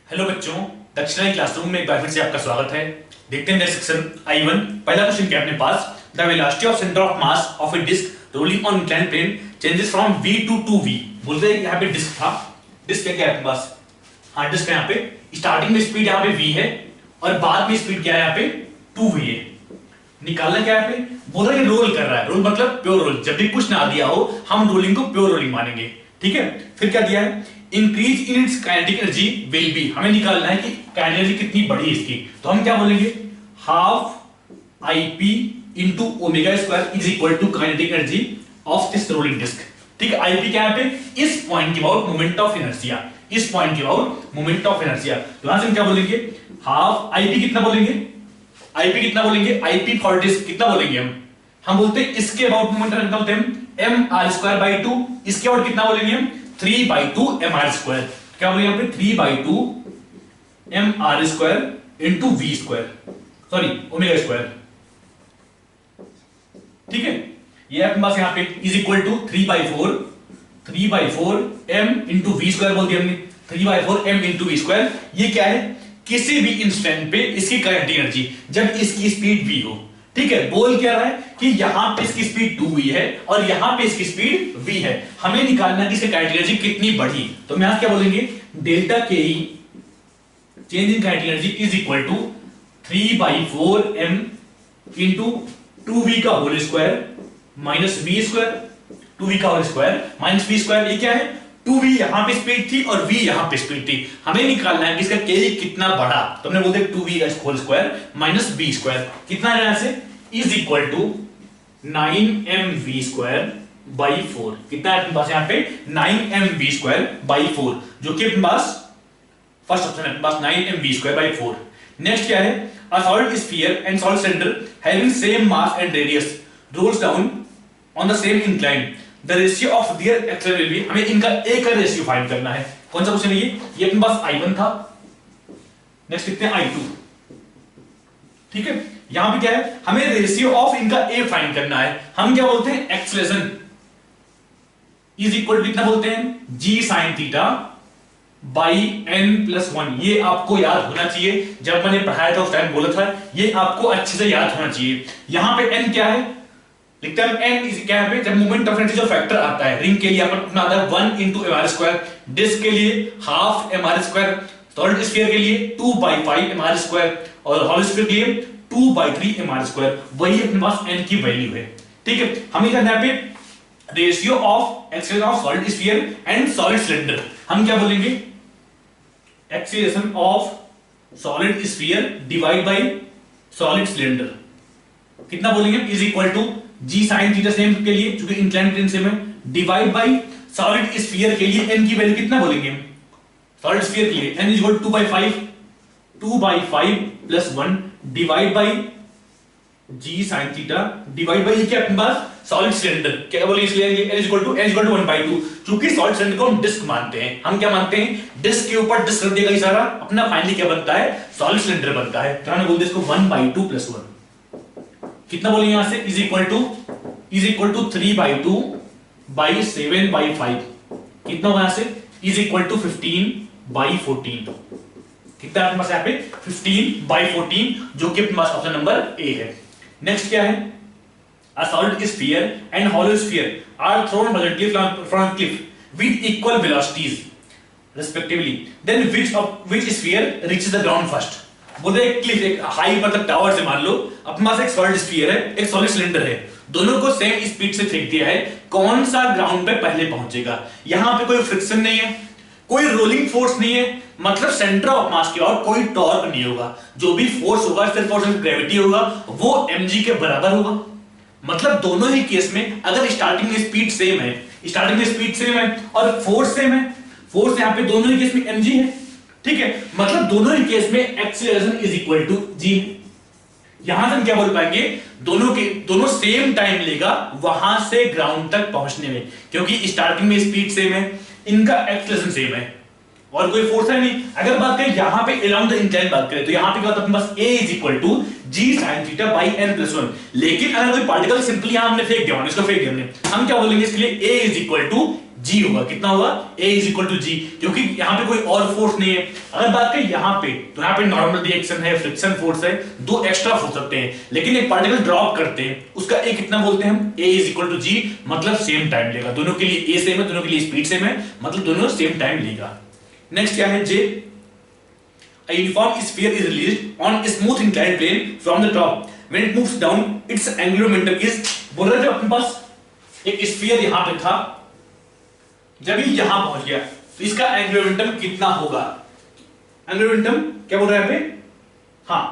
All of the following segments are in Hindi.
हेलो बच्चों, दक्षिणाई क्लासरूम में एक बार फिर से आपका स्वागत है। देखते हैं नेक्स्ट सेक्शन I1। पहला क्वेश्चन क्या है अपने पास, the velocity of centre of mass of a disc rolling on inclined plane changes from v to 2v। बोलते हैं यहाँ पे डिस्क था, डिस्क क्या है अपने पास, हाँ डिस्क है। यहाँ पे स्टार्टिंग में स्पीड यहाँ पे v है और बाद में स्पीड क्या है यहाँ पे 2v है। निकालना क्या है यहाँ पे, बोल रहा है रोल कर रहा है। रोल मतलब प्योर रोल, जब भी कुछ ना दिया हो हम रोलिंग को प्योर रोलिंग मानेंगे, ठीक है। फिर क्या दिया है, increase in its kinetic energy will be, हमें निकालना है कि काइनेटिक एनर्जी कितनी बड़ी है इसकी। तो हम क्या बोलेंगे, half IP into omega square is equal to kinetic energy of this rolling disc, ठीक है। आईपी क्या है पे, इस पॉइंट के अबाउट मोमेंट ऑफ इनर्शिया, इस पॉइंट के अबाउट मोमेंट ऑफ इनर्शिया। तो यहां से हम क्या बोलेंगे, हाफ आईपी कितना बोलेंगे, आईपी कितना बोलेंगे, आईपी फॉर डिस्क कितना बोलेंगे हम बोलते हैं इसके अबाउट मोमेंट कितना बोलते हैं एम आर स्क्वायर बाई 2, इसके अबाउट कितना बोलेंगे हम 3/2 एम आर स्क्वायर। क्या बोलेंगे यहाँ पे 3/2 M are square into V square, sorry omega square, ठीक है। ये अपने पास यहाँ पे is equal to 3/4 M into V square बोल दिया हमने, 3/4 एम इंटू वी स्क्वायर। ये क्या है, किसी भी इंस्टेंट पे इसकी काइनेटिक एनर्जी जब इसकी स्पीड v हो, ठीक है। बोल क्या रहा है कि यहां पे इसकी स्पीड 2v है और यहां पे इसकी स्पीड v है। हमें निकालना है कि इसकी काइनेटिक एनर्जी कितनी बढ़ी। तो हम यहां क्या बोलेंगे, डेल्टा के E change in kinetic energy is equal to 3/4 m into 2v का whole square minus v square, 2v का whole square minus v square. ये क्या है, 2v यहां पे स्पीड थी और v यहां पे स्पीड थी। हमें निकालना है कि इसका के कितना बड़ा। तो हमने बोलते 2v का whole square minus v square कितना है, यहां से is equal to 9mv square by 4। कितना है अपने पास यहाँ पे 9mv स्क्वायर बाई 4, जो कि अपने पास फर्स्ट ऑप्शन है अपने पास 9mv स्क्वायर बाई 4। नेक्स्ट क्या है, a solid sphere and solid cylinder having same mass and radius rolls down on the same incline, the ratio of their acceleration will be, हमें इनका एक का रेशियो फाइंड करना है। कौन सा क्वेश्चन है ये अपने पास I1 था। नेक्स्ट लिखते हैं I2, ठीक है। यहां पे क्या है, हमें रेशियो ऑफ इनका ए फाइंड करना है। हम क्या बोलते हैं, एक्सेलरेशन इज इक्वल टू कितना बोलते हैं, जी साइन थीटा बाई n+1। ये आपको याद होना चाहिए, जब मैंने पढ़ाया था उस टाइम बोला था, ये आपको अच्छे से याद होना चाहिए। यहां पे n क्या है, लिखते हैं n इज क्या है, जब मोमेंट ऑफ इनर्जी जो फैक्टर आता है रिंग के लिए अपना आता है 1 into M are square, disc के लिए half M are square, solid sphere के लिए 2/5 एम आर स्क्वायर और हॉलो स्फीयर के लिए 2/3 एम आर स्क्वायर। वही अपने पास n की वैल्यू है, ठीक है। हमें करना है पे ratio of acceleration of solid sphere and solid cylinder. हम क्या बोलेंगे, acceleration of solid sphere divide by solid cylinder कितना बोलेंगे, is equal to G sine theta same के लिए क्योंकि इंक्लाइंड प्लेन सेम है, डिवाइड बाय सॉलिड स्फीयर के लिए n की वैल्यू कितना बोलेंगे, सॉलिड स्फीयर के लिए n is equal to 2/5 plus 1 divide by G sine theta divide by क्या अपने पास सॉलिड सिलेंडर, क्या बोलेंगे इसलिए n इज इक्वल टू 1/2। क्योंकि सॉलिड सिलेंडर को हम डिस्क मानते हैं, हम क्या मानते हैं, डिस्क के ऊपर डिस्क रख देगा सारा, अपना फाइनली क्या बनता है, सॉलिड सिलेंडर बनता है। तो हमने बोल दिया इसको 1/2 प्लस 1 कितना बोलेंगे यहां से, इज इक्वल टू 3/2 बाई 7/5 कितना होगा यहां से, इज इक्वल टू 15/14। कितना है अपने पास यहाँ पे 15/14, जो कि अपने पास ऑप्शन नंबर ए है। नेक्स्ट क्या है, a solid sphere and hollow sphere are thrown horizontally from a cliff with equal velocities respectively, then which sphere reaches the ground first। बोलते हैं क्लिफ, एक हाई मतलब टावर से मान लो अपने पास एक सॉलिड स्फीयर है, एक सॉलिड सिलेंडर है, दोनों को सेम स्पीड से फेंक दिया है, कौन सा ग्राउंड पे पहले पहुंचेगा। यहां पे कोई फ्रिक्शन नहीं है, कोई रोलिंग फोर्स नहीं है, मतलब सेंटर ऑफ मास के और कोई टॉर्क नहीं होगा। जो भी फोर्स होगा सिर्फ और सिर्फ ग्रेविटी होगा, वो mg के बराबर होगा। मतलब दोनों ही केस में अगर स्टार्टिंग में स्पीड सेम है और फोर्स सेम है, फोर्स यहां पे दोनों ही केस में mg है, ठीक है। मतलब दोनों ही केस में acceleration is equal to g। यहां से हम क्या बोल पाएंगे, दोनों सेम टाइम लेगा वहां से ग्राउंड तक पहुंचने में, क्योंकि स्टार्टिंग में स्पीड सेम है, इनका एक्सीलरेशन सेम है और कोई फोर्स है नहीं। अगर बात करें यहां पे अराउंड द इंक्लाइन बात करें तो यहां पे क्या होता है अपने पास a is equal to g sin theta by n+1। लेकिन अगर कोई पार्टिकल सिंपली यहां हमने फेंक दिया, इसको फेंक दिया हमने, हम क्या बोलेंगे इसके लिए a इज इक्वल टू जी होगा। कितना होगा? A इज इक्वल टू जी, क्योंकि यहाँ पे कोई और फोर्स नहीं है। अगर बात करें यहाँ पे, तो यहाँ पे नॉर्मल रिएक्शन है, फ्रिक्शन फोर्स है, दो एक्स्ट्रा फोर्स सकते हैं, लेकिन एक पार्टिकल ड्रॉप करते हैं, उसका ए कितना बोलते हैं हम? A इज इक्वल टू जी, मतलब सेम टाइम लेगा। दोनों के लिए ए सेम है, दोनों के लिए स्पीड सेम है, मतलब दोनों सेम टाइम लेगा। नेक्स्ट क्या है? जे, a uniform sphere is released on a smooth inclined plane from the top. When it moves down, its angular momentum is, बोल रहे थे अपने पास एक स्फीयर यहां पे था, जब ये यहां पहुंच गया तो इसका एंगुलर मोमेंटम कितना होगा? एंगुलर मोमेंटम क्या बोल रहा है पे? हाँ,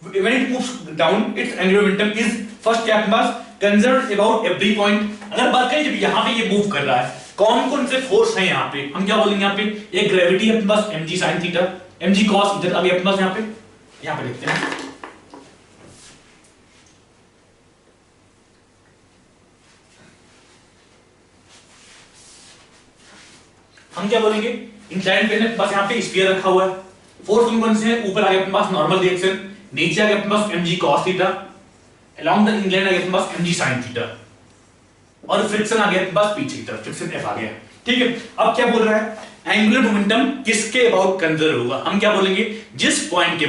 when it moves down, its angular momentum is, first क्या अपने पास? conserved about every point. अगर बात करें जब यहां पे ये मूव कर रहा है, कौन कौन से फोर्स हैं यहां पे? हम क्या बोलेंगे यहां पे? एक ग्रेविटी है अपने पास mg sin theta, mg cos इधर, अभी अपने पास यहां पे देखते हैं, हम क्या बोलेंगे? इंक्लाइंड प्लेन है, बस यहाँ पे स्फीयर रखा हुआ है, फोर्स कौन कौन से हैं? ऊपर आ गया अपने पास नॉर्मल रिएक्शन, नीचे आ गया अपने पास mg cos theta, along the incline आ गया अपने पास mg sin थीटा, और फ्रिक्शन आ गया अपने पास पीछे की तरफ, फ्रिक्शन F आ गया। ठीक है, अब क्या बोल रहा है? एंगुलर मोमेंटम किसके अबाउट कंजर्व होगा? हम क्या बोलेंगे? जिस पॉइंट के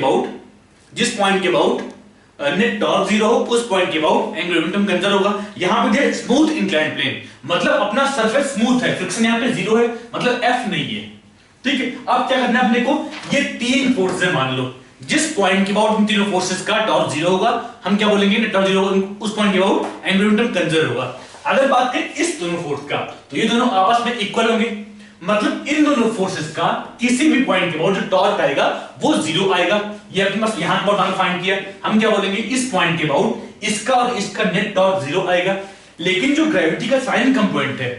अबाउट नेट टॉर्क जीरो हो, उस पॉइंट के अबाउट एंगुलर मोमेंटम कंजर्व होगा। यहां पे दे स्मूथ इंक्लाइंड प्लेन, मतलब अपना सरफेस स्मूथ है, फ्रिक्शन यहां पे जीरो है, मतलब F नहीं है। ठीक है, अब क्या करना है अपने को? ये तीन फोर्स है, मान लो जिस पॉइंट के अबाउट इन तीनों फोर्सेस का टॉर्क जीरो होगा, हम क्या बोलेंगे? नेट टॉर्क जीरो होगा, उस पॉइंट के अबाउट एंगुलर मोमेंटम कंजर्व होगा। अगर बात करें इस दोनों फोर्स का, तो ये दोनों आपस में इक्वल होंगे, मतलब इन दोनों फोर्सेस का किसी भी पॉइंट के अबाउट जो टॉर्क आएगा वो जीरो आएगा। ये अपने पास यहां के अबाउट फाइंड किया, हम क्या बोलेंगे? इस पॉइंट के अबाउट इसका और इसका नेट टॉर्क जीरो आएगा, लेकिन जो ग्रेविटी का साइन कंपोनेंट है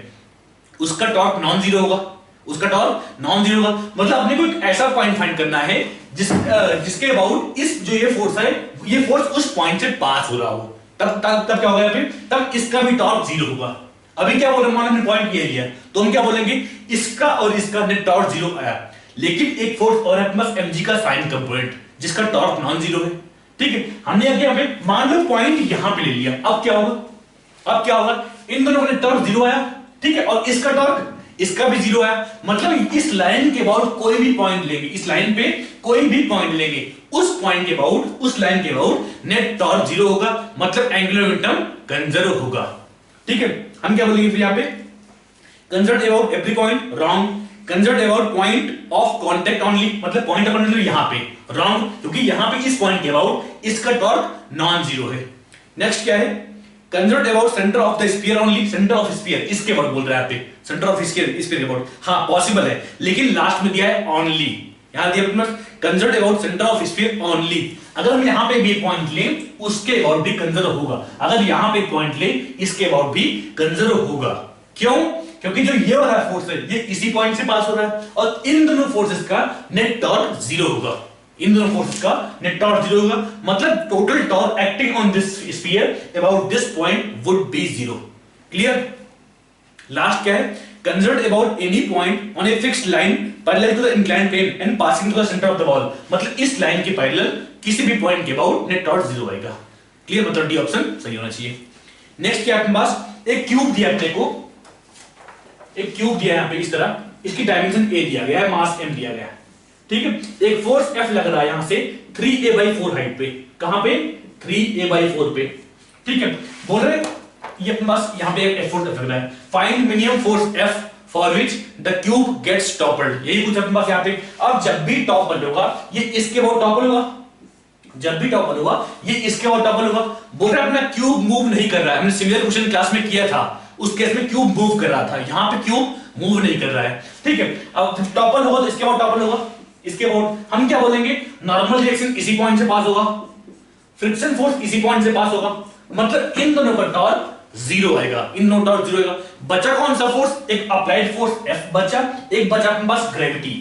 उसका टॉर्क नॉन जीरो होगा, उसका टॉर्क नॉन जीरो होगा। मतलब अपने को एक ऐसा पॉइंट फाइंड करना है जिसके अबाउट इस जो ये फोर्स है, ये फोर्स उस पॉइंट से पास हो रहा हो, तब क्या होगा? तब इसका भी टॉर्क जीरो होगा। अभी क्या बोल रहे हैं? मान हमने पॉइंट ये लिया, तो हम क्या बोलेंगे? इसका और इसका नेट टॉर्क जीरो आया, लेकिन एक फोर्स और है अपने पास mg का साइन कंपोनेंट जिसका टॉर्क नॉन जीरो है। ठीक है, हमने यहाँ पे मान लो पॉइंट यहां पे ले लिया, अब क्या होगा? इन दोनों का नेट टॉर्क जीरो आया, ठीक है, और इसका टॉर्क, इसका भी जीरो आया, मतलब इस लाइन के अबाउट कोई भी पॉइंट लेंगे, इस लाइन पे कोई भी पॉइंट लेंगे, उस पॉइंट के अबाउट, उस लाइन के अबाउट नेट टॉर्क जीरो होगा, मतलब एंगुलर मोमेंटम कंजर्व होगा। ठीक है, हम क्या बोलेंगे फिर यहाँ पे? Conserve about every point, wrong. Conserve about point of contact only, मतलब पॉइंट ऑफ कांटेक्ट यहाँ पे रॉन्ग, क्योंकि यहाँ पे इस पॉइंट के अबाउट इसका टॉर्क नॉन जीरो है। नेक्स्ट क्या है? Conserve about centre of the sphere only, centre of sphere इसके अबाउट बोल रहा है यहाँ पे, सेंटर ऑफ स्फीयर के अबाउट। हाँ पॉसिबल है, लेकिन लास्ट में दिया है ओनली, यहां दिया अपने conserve about centre of sphere only. अगर हम यहां पे भी पॉइंट लें उसके अबाउट भी कंजर्व होगा, अगर यहां पे पॉइंट लें इसके अबाउट भी कंजर्व होगा। क्यों? क्योंकि जो ये वाला फोर्स है ये इसी पॉइंट से पास हो रहा है, और इन दोनों फोर्सेस का नेट टॉर्क जीरो होगा, इन दोनों फोर्सेस का नेट टॉर्क जीरो होगा, मतलब total torque acting on this sphere about this point would be zero. Clear? Last क्या है? Conserve about any point on a fixed line parallel to the inclined plane and passing to the centre of the ball, मतलब इस लाइन के पैरेलल किसी भी पॉइंट के अबाउट नेट टॉर्क जीरो आएगा। क्लियर? मतलब डी ऑप्शन सही होना चाहिए। नेक्स्ट क्या आपके पास? एक क्यूब दिया अपने को, एक क्यूब दिया है यहां पे इस तरह, इसकी डायमेंशन a दिया गया है, मास m दिया गया है। ठीक है, एक फोर्स F लग रहा है यहां से 3a/4 हाइट पे, कहां पे? 3a/4 पे। ठीक है, बोल रहे ये अपने पास यहां पे एक फोर्स लग रहा है, find minimum force F for which the cube gets toppled, यही कुछ अपने पास यहां पे। अब जब भी टॉपल होगा ये इसके अबाउट टॉपल होगा, जब भी टॉपल होगा ये इसके अबाउट टॉपल होगा। बोल रहे अपना क्यूब मूव नहीं कर रहा है, हमने सिमिलर क्वेश्चन क्लास में किया था, उस केस में क्यूब मूव कर रहा था, यहां पे क्यूब मूव नहीं कर रहा है। ठीक है, अब टॉपल होगा तो इसके बाद टॉपल होगा, इसके बाद हम क्या बोलेंगे? नॉर्मल रिएक्शन इसी पॉइंट से पास होगा, फ्रिक्शन फोर्स इसी पॉइंट से पास होगा, मतलब इन दोनों का टॉर्क जीरो आएगा, इन दोनों टॉर्क जीरो आएगा। बचा कौन सा फोर्स? एक अप्लाइड फोर्स F बचा, एक बचा अपने पास ग्रेविटी।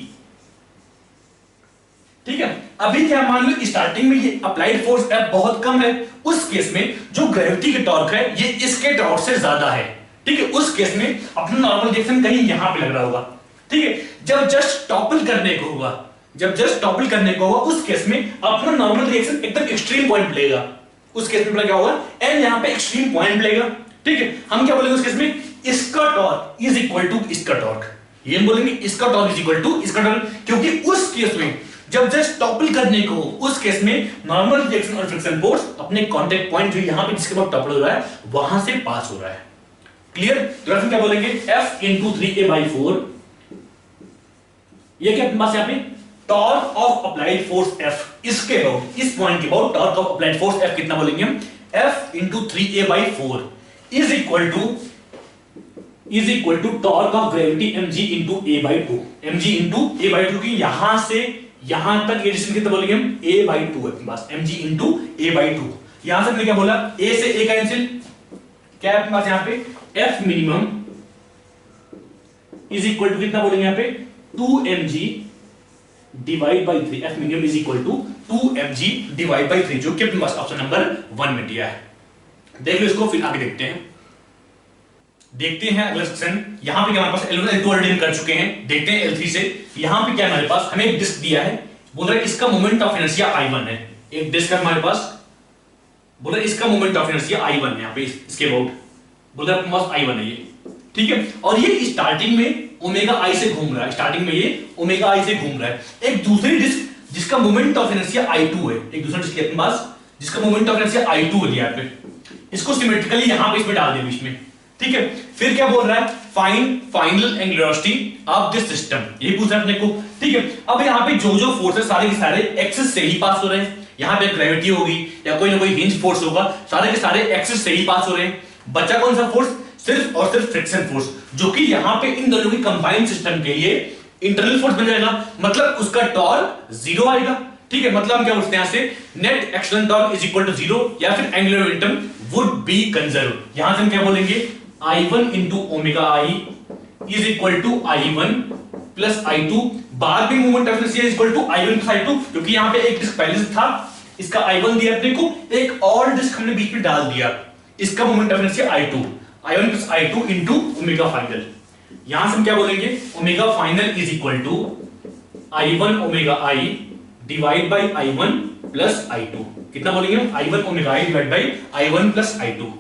ठीक है, अभी क्या मान लो स्टार्टिंग में ये अप्लाइड फोर्स F बहुत कम है, उस केस में जो ग्रेविटी के टॉर्क है ये इसके टॉर्क से ज्यादा है। ठीक है, उस केस में अपना नॉर्मल रिएक्शन कहीं यहां पे लग रहा होगा। ठीक है, जब जस्ट टॉपल करने को होगा, जब जस्ट टॉपल करने को होगा उस केस में अपना नॉर्मल रिएक्शन एकदम एक्सट्रीम पॉइंट लेगा, उस केस में क्या होगा? n यहां पे एक्सट्रीम पॉइंट लेगा। ठीक है, हम क्या बोलेंगे उस केस में? इसका टॉर्क इज इक्वल टू इसका टॉर्क, ये हम बोलेंगे इसका टॉर्क इज इक्वल टू इसका टॉर्क, क्योंकि उस केस में जब जस्ट टॉपल करने को हो, उस केस में नॉर्मल रिएक्शन और फ्रिक्शन फोर्स अपने कांटेक्ट पॉइंट जो यहां पे जिसके बाद टॉपल हो रहा है वहां से पास हो रहा है। क्लियर? तो हम क्या बोलेंगे F into 3a/4, ये क्या अपने पास यहां पे torque of applied force F, इसके अबाउट इस पॉइंट के about torque of applied force F कितना बोलेंगे हम, F into 3a/4 is equal to torque of gravity mg into a/2, mg into a/2 की यहां से यहां तक ये डिस्टेंस कितना बोलेंगे हम, a/2 है अपने पास, mg into a/2। यहां से मैंने क्या बोला, a से a कैंसिल, क्या है अपने पास यहां पे F minimum is equal to कितना बोलेंगे यहां पे 2mg divide by 3, F minimum is equal to 2mg divide by 3, जो कि अपने पास ऑप्शन नंबर 1 में दिया है। देख लो इसको, फिर आगे देखते हैं अगला सेक्शन। यहां पे क्या हमारे पास L1 L2 ऑलरेडी कर चुके हैं, देखते हैं L3 से। यहां पे क्या हमारे पास, हमें एक डिस्क दिया है, बोल रहा है इसका मोमेंट ऑफ इनर्शिया I1 है, एक डिस्क है हमारे पास, बोल रहा है इसका मोमेंट ऑफ इनर्शिया I1 है, यहां पे इसके अबाउट बोल रहा है अपने पास I1 है ये, ठीक है, और ये स्टार्टिंग में ओमेगा I से घूम रहा है, स्टार्टिंग में ये ओमेगा I से घूम रहा है। एक दूसरी डिस्क जिसका मोमेंट ऑफ इनर्शिया I2 है, एक दूसरा डिस्क है अपने पास जिसका मोमेंट ऑफ इनर्शिया I2 है, यहां पे इसको सिमेट्रिकली यहां पे इसमें डाल दे बीच में, ठीक है। फिर क्या बोल रहा है, find final angular velocity of this system, ये पूछ रहा है अपने को, ठीक है। अब यहाँ पे जो जो फोर्सेस सारे के सारे एक्सिस से ही पास हो रहे हैं, यहाँ पे ग्रेविटी होगी या कोई ना कोई हिंज फोर्स होगा, सारे के सारे एक्सिस से ही पास हो रहे हैं। बचा कौन सा फोर्स, सिर्फ और सिर्फ फ्रिक्शन फोर्स, जो कि यहाँ पे इन दोनों की कंबाइंड सिस्टम के लिए इंटरनल फोर्स बन जाएगा, मतलब उसका टॉर्क 0 आएगा, ठीक है। मतलब हम क्या बोलते हैं यहां से, net external torque is equal to 0 या फिर angular momentum would be conserve. यहां से हम क्या बोलेंगे, I1 into omega I is equal to I1 plus I2, बाद में moment of inertia is equal to I1 plus I2, क्योंकि यहाँ पे एक डिस्क पहले से था, इसका I1 दिया अपने को, एक और डिस्क हमने बीच में डाल दिया, इसका moment of inertia I1 plus I2 into omega final. यहां से हम क्या बोलेंगे, omega final is equal to I1 omega I divide by I1 plus I2, कितना बोलेंगे, I1 omega I divide by I1 plus I2,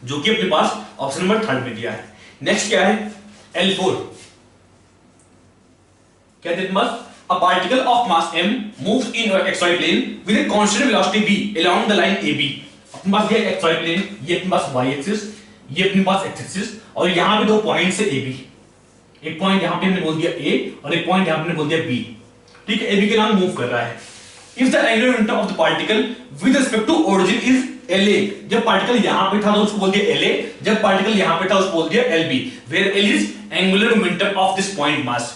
जो कि अपने पास ऑप्शन नंबर 3 में दिया है। नेक्स्ट क्या है, L4, क्या है पास, a particle of mass m moves in xy plane with a constant velocity v along the line AB। अपने पास ये xy plane, ये अपने पास y एक्सिस, ये अपने पास x एक्सिस, और यहां पे दो पॉइंट्स है AB, एक पॉइंट यहां पे हमने बोल दिया A और एक पॉइंट यहां पे हमने बोल दिया B, ठीक है। AB के नाम मूव कर रहा है। If the angular momentum of the particle with respect to origin is LA, जब पार्टिकल यहां पे था तो उसको बोल दिया LA, जब पार्टिकल यहां पे था उसको बोल दिया LB, where L is angular momentum of this point mass।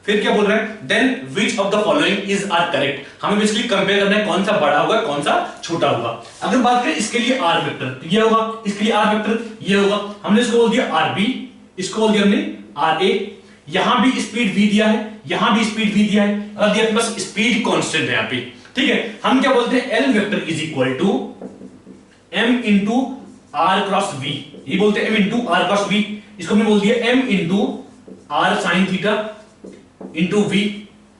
फिर क्या बोल रहा है, then which of the following is are correct। हमें बेसिकली कंपेयर करना है कौन सा बड़ा होगा कौन सा छोटा होगा। अगर बात करें इसके लिए R वेक्टर, तो ये होगा, इसके लिए R वेक्टर ये होगा, हमने इसको बोल दिया RB, इसको बोल दिया हमने RA, यहां भी स्पीड v दिया है, यहां भी स्पीड v दिया है, और दिया बस स्पीड कांस्टेंट है यहां पे, ठीक है। हम क्या बोलते हैं, L vector is equal to m into r cross v, ये बोलते हैं m into r cross v, इसको हमने बोल दिया m into r sine theta into v,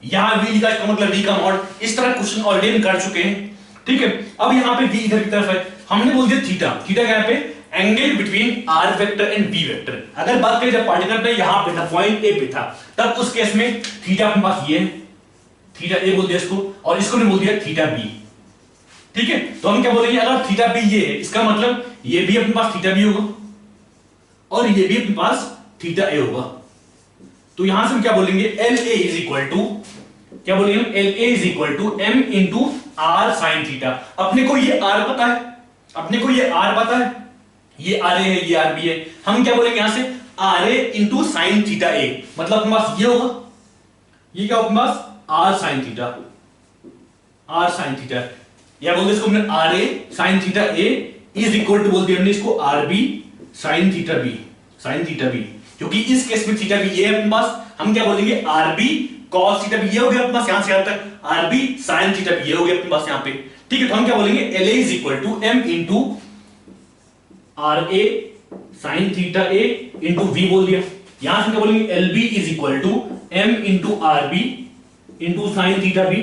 यहां v लिखा, इसका मतलब v का मॉड। इस तरह क्वेश्चन ऑलरेडी हम कर चुके हैं, ठीक है। अब यहां पे v इधर की तरफ है, हमने बोल दिया थीटा, थीटा क्या है पे, angle between r vector and v vector. अगर बात करें जब पार्टिकल पे यहां पे था, पॉइंट a पे था, तब उस केस में थीटा अपने पास ये है, थीटा a बोल दिया इसको, और इसको ने बोल दिया थीटा b, ठीक है। तो हम क्या बोलेंगे, अगर थीटा b ये है, इसका मतलब ये भी अपने पास थीटा b होगा और ये भी अपने पास थीटा a होगा। तो यहां से हम क्या बोलेंगे, LA इज इक्वल टू, क्या बोलेंगे, LA is equal to m into r sine theta. अपने को ये r पता है, अपने को ये r पता है, ये RA है, ये RB है, हम क्या बोलेंगे यहां से RA into sine theta a, मतलब अपने पास ये होगा, ये क्या अपने पास r sine theta, r sine theta, या बोलते इसको हमने RA sine theta a is equal to बोल दिया हमने इसको RB sine theta b, sine theta b, क्योंकि इस केस में थीटा b ये है अपने पास, हम क्या बोलेंगे RB cos थीटा b ये हो गया अपने पास, यहां से यहां तक RB साइन थीटा b ये हो गया अपने पास यहां पे, ठीक है। तो हम क्या बोलेंगे, LA is equal to m into RA sine theta a into v बोल दिया। यहां से क्या बोलेंगे, LB is equal to m into RB into sine theta b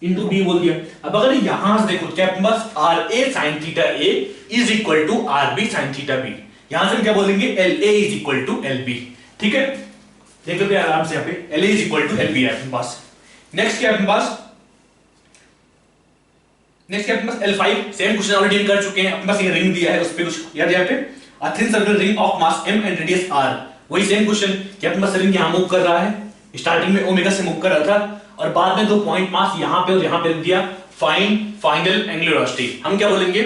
into b बोल दिया। अब अगर यहां से देखो क्या अपने पास RA sine theta a is equal to RB sine theta b, यहां से हम क्या बोलेंगे, L A is equal to L B. ठीक है, देख लो आराम से, यहाँ पे L A is equal to L B है अपने पास। नेक्स्ट क्या है अपने पास, नेक्स्ट क्या अपने पास L5। सेम क्वेश्चन ऑलरेडी कर चुके हैं, अपने पास ये रिंग दिया है, उस पे कुछ याद है, यहाँ पे a thin circular ring of mass m and radius r। वही सेम क्वेश्चन कि अपने पास रिंग यहां मूव कर रहा है, स्टार्टिंग में ओमेगा से मूव कर रहा था और बाद में दो पॉइंट मास यहां पे और यहां पे रख दिया। Find final angular velocity. हम क्या बोलेंगे,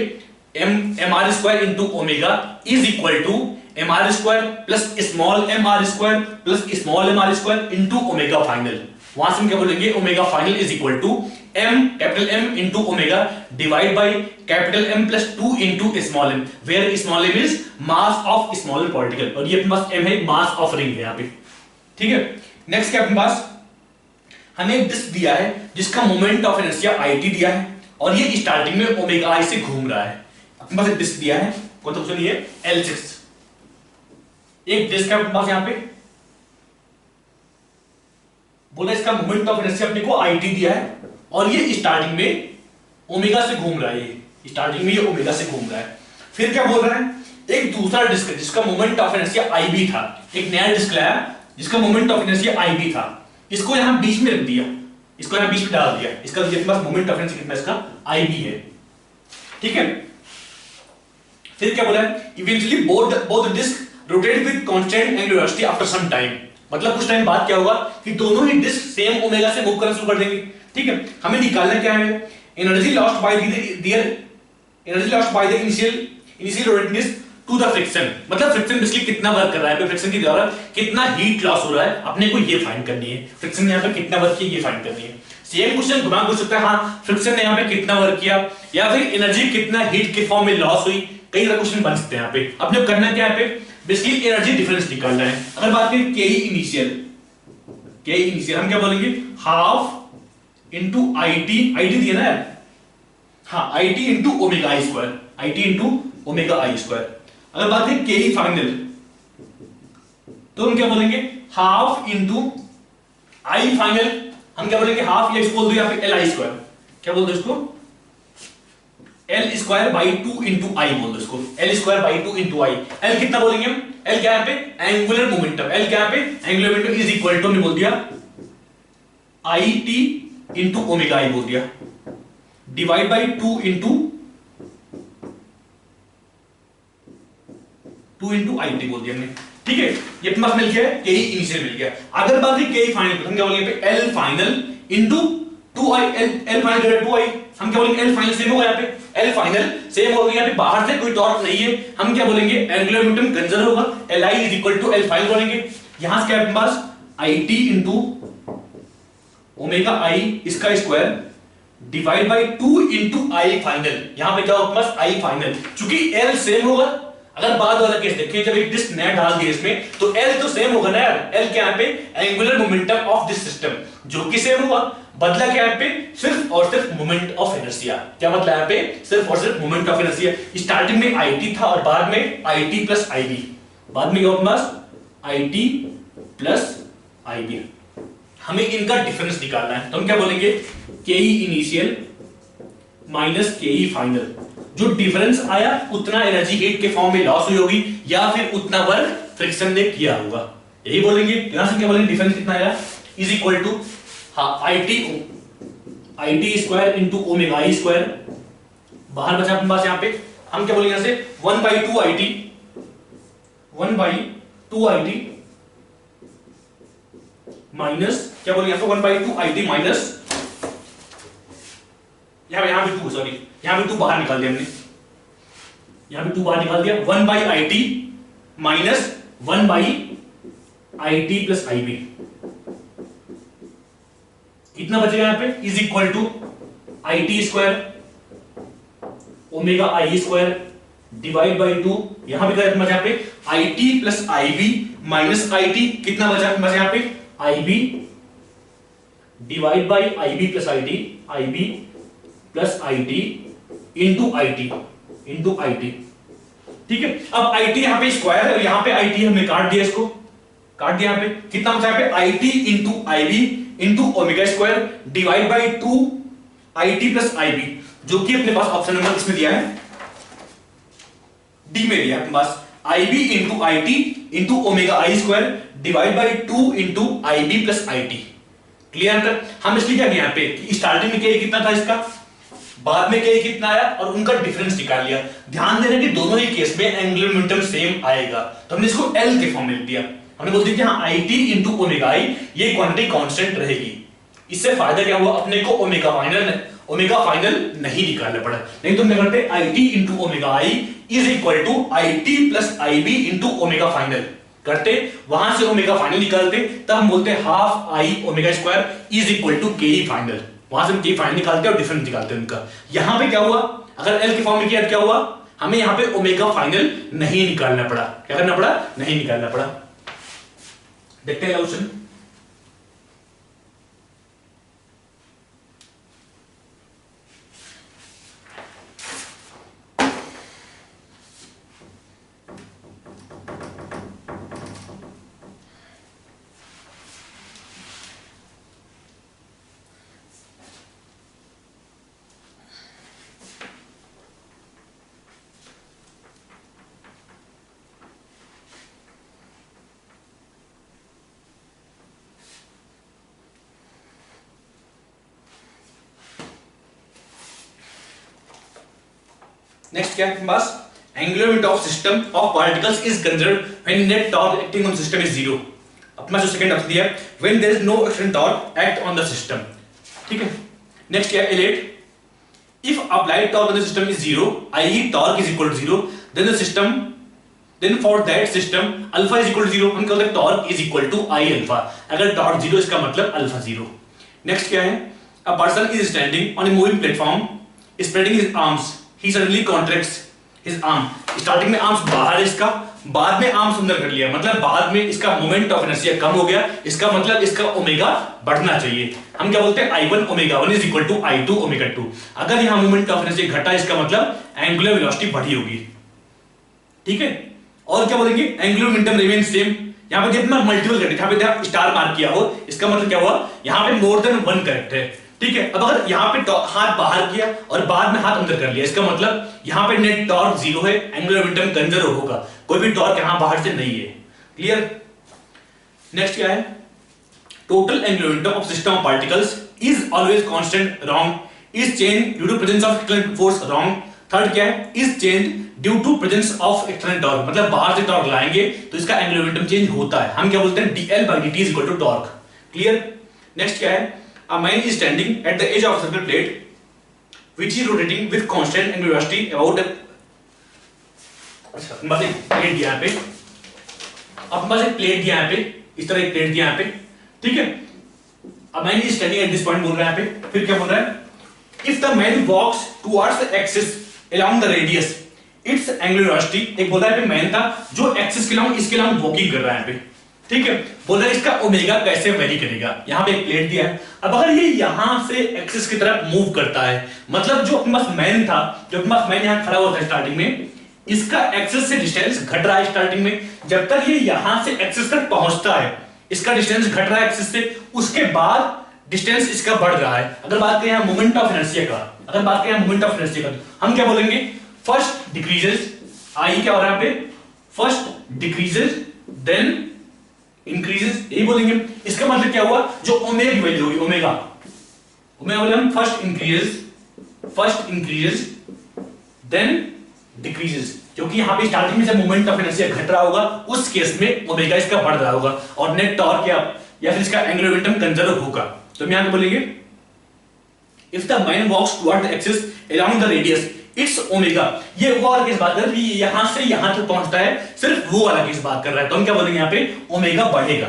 M are square into omega is equal to M are square plus small M are square plus small M are square into omega final. वहां से हम क्या बोलेंगे, omega final is equal to M capital M into omega divide by capital M plus 2 into small M, where small M is mass of smaller particle, और ये अपने पास एम है, मास ऑफ रिंग है यहाँ पे। ठीक है, नेक्स्ट क्या अपने पास, हमें एक डिस्क दिया है जिसका मोमेंट ऑफ इनर्शिया it दिया है और ये स्टार्टिंग में ओमेगा i से घूम रहा है। अपने पास एक डिस्क दिया है, कौन सा सुनिए, L6। एक डिस्क है अपने पास यहाँ पे, बोला इसका मोमेंट ऑफ इनर्शिया अपने को it दिया है और ये स्टार्टिंग में ओमेगा से घूम रहा है, ये स्टार्टिंग में ये ओमेगा से घूम रहा है। फिर क्या बोल रहा है, एक दूसरा डिस्क है जिसका मोमेंट ऑफ इनर्शिया IB था, एक नया डिस्क लाया जिसका मोमेंट ऑफ इनर्शिया IB था, इसको यहां बीच में रख दिया, इसको यहां बीच में डाल दिया, इसका अपने पास मोमेंट ऑफ इनर्शिया कितना, इसका IB है। ठीक है, फिर क्या बोला है, eventually both disc rotate with constant angular velocity after some time. मतलब कुछ टाइम बाद क्या होगा कि दोनों ही डिस्क सेम ओमेगा से मूव करना शुरू कर देंगे। ठीक है, हमें निकालना क्या है, energy lost by the initial rotating to the friction. मतलब फ्रिक्शन बेसिकली कितना वर्क कर रहा है, फ्रिक्शन के द्वारा कितना हीट लॉस हो रहा है, अपने को ये फाइंड करनी है। फ्रिक्शन ने यहाँ पे कितना वर्क किया ये फाइंड करनी है। सेम क्वेश्चन घुमा पूछ सकता है, हाँ फ्रिक्शन ने यहाँ पे कितना वर्क किया या फिर एनर्जी कितना हीट के फॉर्म में लॉस हुई, कई तरह क्वेश्चन बन सकते हैं यहाँ पे। अपने करना क्या है, बेसिकली एनर्जी डिफरेंस निकालना है। अगर बात करें के इनिशियल हम क्या बोलेंगे, हाफ इंटू IT दिया ना यार, हाँ IT into omega I square, IT into omega I square. अगर बात करें के फाइनल तो हम क्या बोलेंगे, हाफ इंटू आई फाइनल, हम क्या बोलेंगे, हाफ, या बोल दो यहाँ पे LI स्क्वायर, क्या बोल दो इसको, L स्क्वायर बाई 2 इंटू आई बोल दो इसको, L square by 2 into I. L कितना बोलेंगे हम, L क्या है पे, एंगुलर मोमेंटम, L क्या है पे, angular momentum is equal to, हमने बोल दिया IT इंटू ओमेगा आई बोल दिया, डिवाइड बाई 2 इंटू IT बोल दिया हमने। ठीक है, ये अपने पास मिल गया, के इनिशियल मिल गया। अगर बात है के फाइनल, हम क्या बोलेंगे पे, L final into 2i, L final divide 2i, हम क्या बोलेंगे, L फाइनल सेम होगा यहाँ पे, L फाइनल सेम होगा, यहाँ पे बाहर से कोई टॉर्क नहीं है, हम क्या बोलेंगे, एंगुलर मोमेंटम कंजर्व होगा, Li is equal to L final बोलेंगे। यहां से क्या है अपने पास, IT इंटू ओमेगा i इसका square divide by 2 into I final. यहां पे क्या होगा अपने पास, आई फाइनल, चूंकि L सेम होगा। अगर बाद वाला केस देखें, जब एक डिस्क नया डाल दिया इसमें, तो L तो सेम होगा ना यार, L क्या है पे, angular momentum of this system, जो कि सेम हुआ। बदला क्या है पे, सिर्फ और सिर्फ मोमेंट ऑफ इनर्शिया। क्या मतलब है पे, सिर्फ और सिर्फ मोमेंट ऑफ इनर्शिया। स्टार्टिंग में IT था और बाद में IT प्लस IB, बाद में क्या होगा IT प्लस IB। हमें इनका डिफरेंस निकालना है, तो हम क्या बोलेंगे, के इनिशियल माइनस के फाइनल। जो डिफरेंस आया उतना एनर्जी हीट के फॉर्म में लॉस हुई होगी या फिर उतना वर्क फ्रिक्शन ने किया होगा, यही बोलेंगे। यहां से क्या बोलेंगे, डिफरेंस कितना आया, इज इक्वल टू, हाँ IT square into omega I square, बाहर बचा अपने पास यहाँ पे, हम क्या बोलेंगे यहां से 1/2 IT माइनस, क्या बोलेंगे यहां पे 1/2 IT माइनस, यहां पे 2, सॉरी यहां पे 2 बाहर निकाल दिया हमने, यहां पे 2 बाहर निकाल दिया, 1/IT minus 1/IT plus IB। कितना बचेगा यहां पे, is equal to IT square omega I square divide by 2, यहां पे क्या बचा, यहां पे IT plus IB minus IT, कितना बचा यहां पे, IB divide by IB plus IB plus IT into IT। ठीक है, अब IT यहां पे स्क्वायर है और यहां पे IT हमने काट दिया, इसको काट दिया। यहां पे कितना बचा, यहां पे IT into IB into omega square divide by 2 IT plus IB, जो कि अपने पास ऑप्शन नंबर इसमें दिया है, डी में दिया अपने पास। I B into I T into omega I square divide by 2 into I B plus I T. Clear कर? हम इसलिए क्या यहाँ पे कि स्टार्टिंग में के कितना था इसका, बाद में के कितना आया और उनका डिफरेंस निकाल लिया। ध्यान देना कि दोनों ही केस में एंगुलर मोमेंटम सेम आएगा, तो हमने इसको एल के फॉर्म में लिख दिया। हमने बोल दिया कि हाँ आई टी इंटू ओमेगा आई ये क्वांटिटी कांस्टेंट रहेगी। इससे फायदा क्या हुआ, अपने को ओमेगा फाइनल नहीं निकालना पड़ा। नहीं तो हम क्या करते, I T into omega I is equal to I T plus I B into omega final करते, वहां से ओमेगा फाइनल निकालते, तब हम बोलते half I omega square is equal to K E final. वहां से हम के फाइनल निकालते और डिफरेंस निकालते उनका। यहां पे क्या हुआ, अगर एल के फॉर्म में किया क्या हुआ, हमें यहां पे ओमेगा फाइनल नहीं निकालना पड़ा। क्या करना पड़ा, नहीं निकालना पड़ा। देखते हैं क्वेश्चन। नेक्स्ट क्या है बस, angular momentum of system of particles is considered when net torque acting on system is 0। अपना जो सेकंड ऑप्शन दिया है, when there is no external torque act on the system. ठीक है, नेक्स्ट क्या है, इलेट if applied torque on the system is 0 i.e. Torque is equal to 0 then the system, then for that system alpha is equal to 0। हम कहते हैं torque is equal to i alpha. अगर टॉर्क 0 इसका मतलब अल्फा 0। नेक्स्ट क्या है, a person is standing on a moving platform spreading his arms, he suddenly contracts his arm। Starting में आर्म्स बाहर है इसका, बाद में आर्म्स अंदर कर लिया, मतलब बाद में इसका मोमेंट ऑफ इनर्शिया कम हो गया। इसका मतलब इसका ओमेगा बढ़ना चाहिए। हम क्या बोलते हैं, I1 omega 1 is equal to I2 omega 2। अगर यहां मोमेंट ऑफ इनर्शिया घटा, इसका मतलब एंगुलर वेलोसिटी बढ़ी होगी। ठीक है, और क्या बोलेंगे, एंगुलर मोमेंटम रिमेन सेम। यहां पे देखना मल्टीपल करेक्ट, यहां पे स्टार मार्क किया हो, इसका मतलब क्या हुआ, यहां पे मोर देन 1 करेक्ट है। ठीक है, अब अगर यहां पे हाथ बाहर किया और बाद में हाथ अंदर कर लिया, इसका मतलब यहां पे नेट टॉर्क 0 है, एंगुलर मोमेंटम कंजर्व होगा, कोई भी टॉर्क यहां बाहर से नहीं है। क्लियर? नेक्स्ट क्या है, total angular momentum of system of particles is always constant, wrong, is change due to presence of external force, wrong. Third क्या है, is change due to presence of external torque, मतलब बाहर से टॉर्क लाएंगे तो इसका एंगुलर मोमेंटम चेंज होता है। हम क्या बोलते हैं, dl/dt is equal to torque. Clear? Next क्या है, a man is standing at the edge of a circular plate which is rotating with constant angular velocity about a, अच्छा बस एक प्लेट दिया यहाँ पे, अब बस एक प्लेट दिया यहाँ पे, इस तरह एक प्लेट दिया यहाँ पे। ठीक है, a man is standing at this point बोल रहा है यहाँ पे, फिर क्या बोल रहा है, if the man walks towards the axis along the radius its angular velocity, एक बोल रहा है मैन था जो एक्सिस के along इसके along वॉकिंग कर रहा है यहाँ पे। ठीक है, बोल रहा है इसका ओमेगा कैसे वेरी करेगा। यहां पे एक प्लेट दिया है, अब अगर ये यहां से एक्सिस की तरफ मूव करता है, मतलब जो अपने पास मैन था, जो अपने पास मैन यहां खड़ा हुआ था स्टार्टिंग में, इसका एक्सिस से डिस्टेंस घट रहा है स्टार्टिंग में। जब तक ये यहां से एक्सिस तक पहुंचता है, इसका डिस्टेंस घट रहा है एक्सिस से, उसके बाद डिस्टेंस इसका बढ़ रहा है। अगर बात करें यहां मोमेंट ऑफ इनर्शिया का, अगर बात करें मोमेंट ऑफ इनर्शिया का, हम क्या बोलेंगे, फर्स्ट डिक्रीजेस, आई क्या हो रहा है यहां पे, फर्स्ट डिक्रीजेस देन इंक्रीजेस, यही बोलेंगे। इसका मतलब क्या हुआ, जो ओमेगा की वैल्यू होगी, ओमेगा बोले हम फर्स्ट इंक्रीजेस देन डिक्रीजेस, क्योंकि यहां पे स्टार्टिंग में जब मोमेंट ऑफ इनर्शिया घट रहा होगा, उस केस में ओमेगा इसका बढ़ रहा होगा और नेट टॉर्क या फिर इसका एंगुलर मोमेंटम कंजर्व होगा। तो हम यहां पे बोलेंगे, if the man walks toward the axis along the radius its omega, ये वो वाला केस बात कर रहा है, यहां से यहां तक पहुंचता है, सिर्फ वो वाला केस बात कर रहा है। तो हम क्या बोलेंगे, यहां पे ओमेगा बढ़ेगा।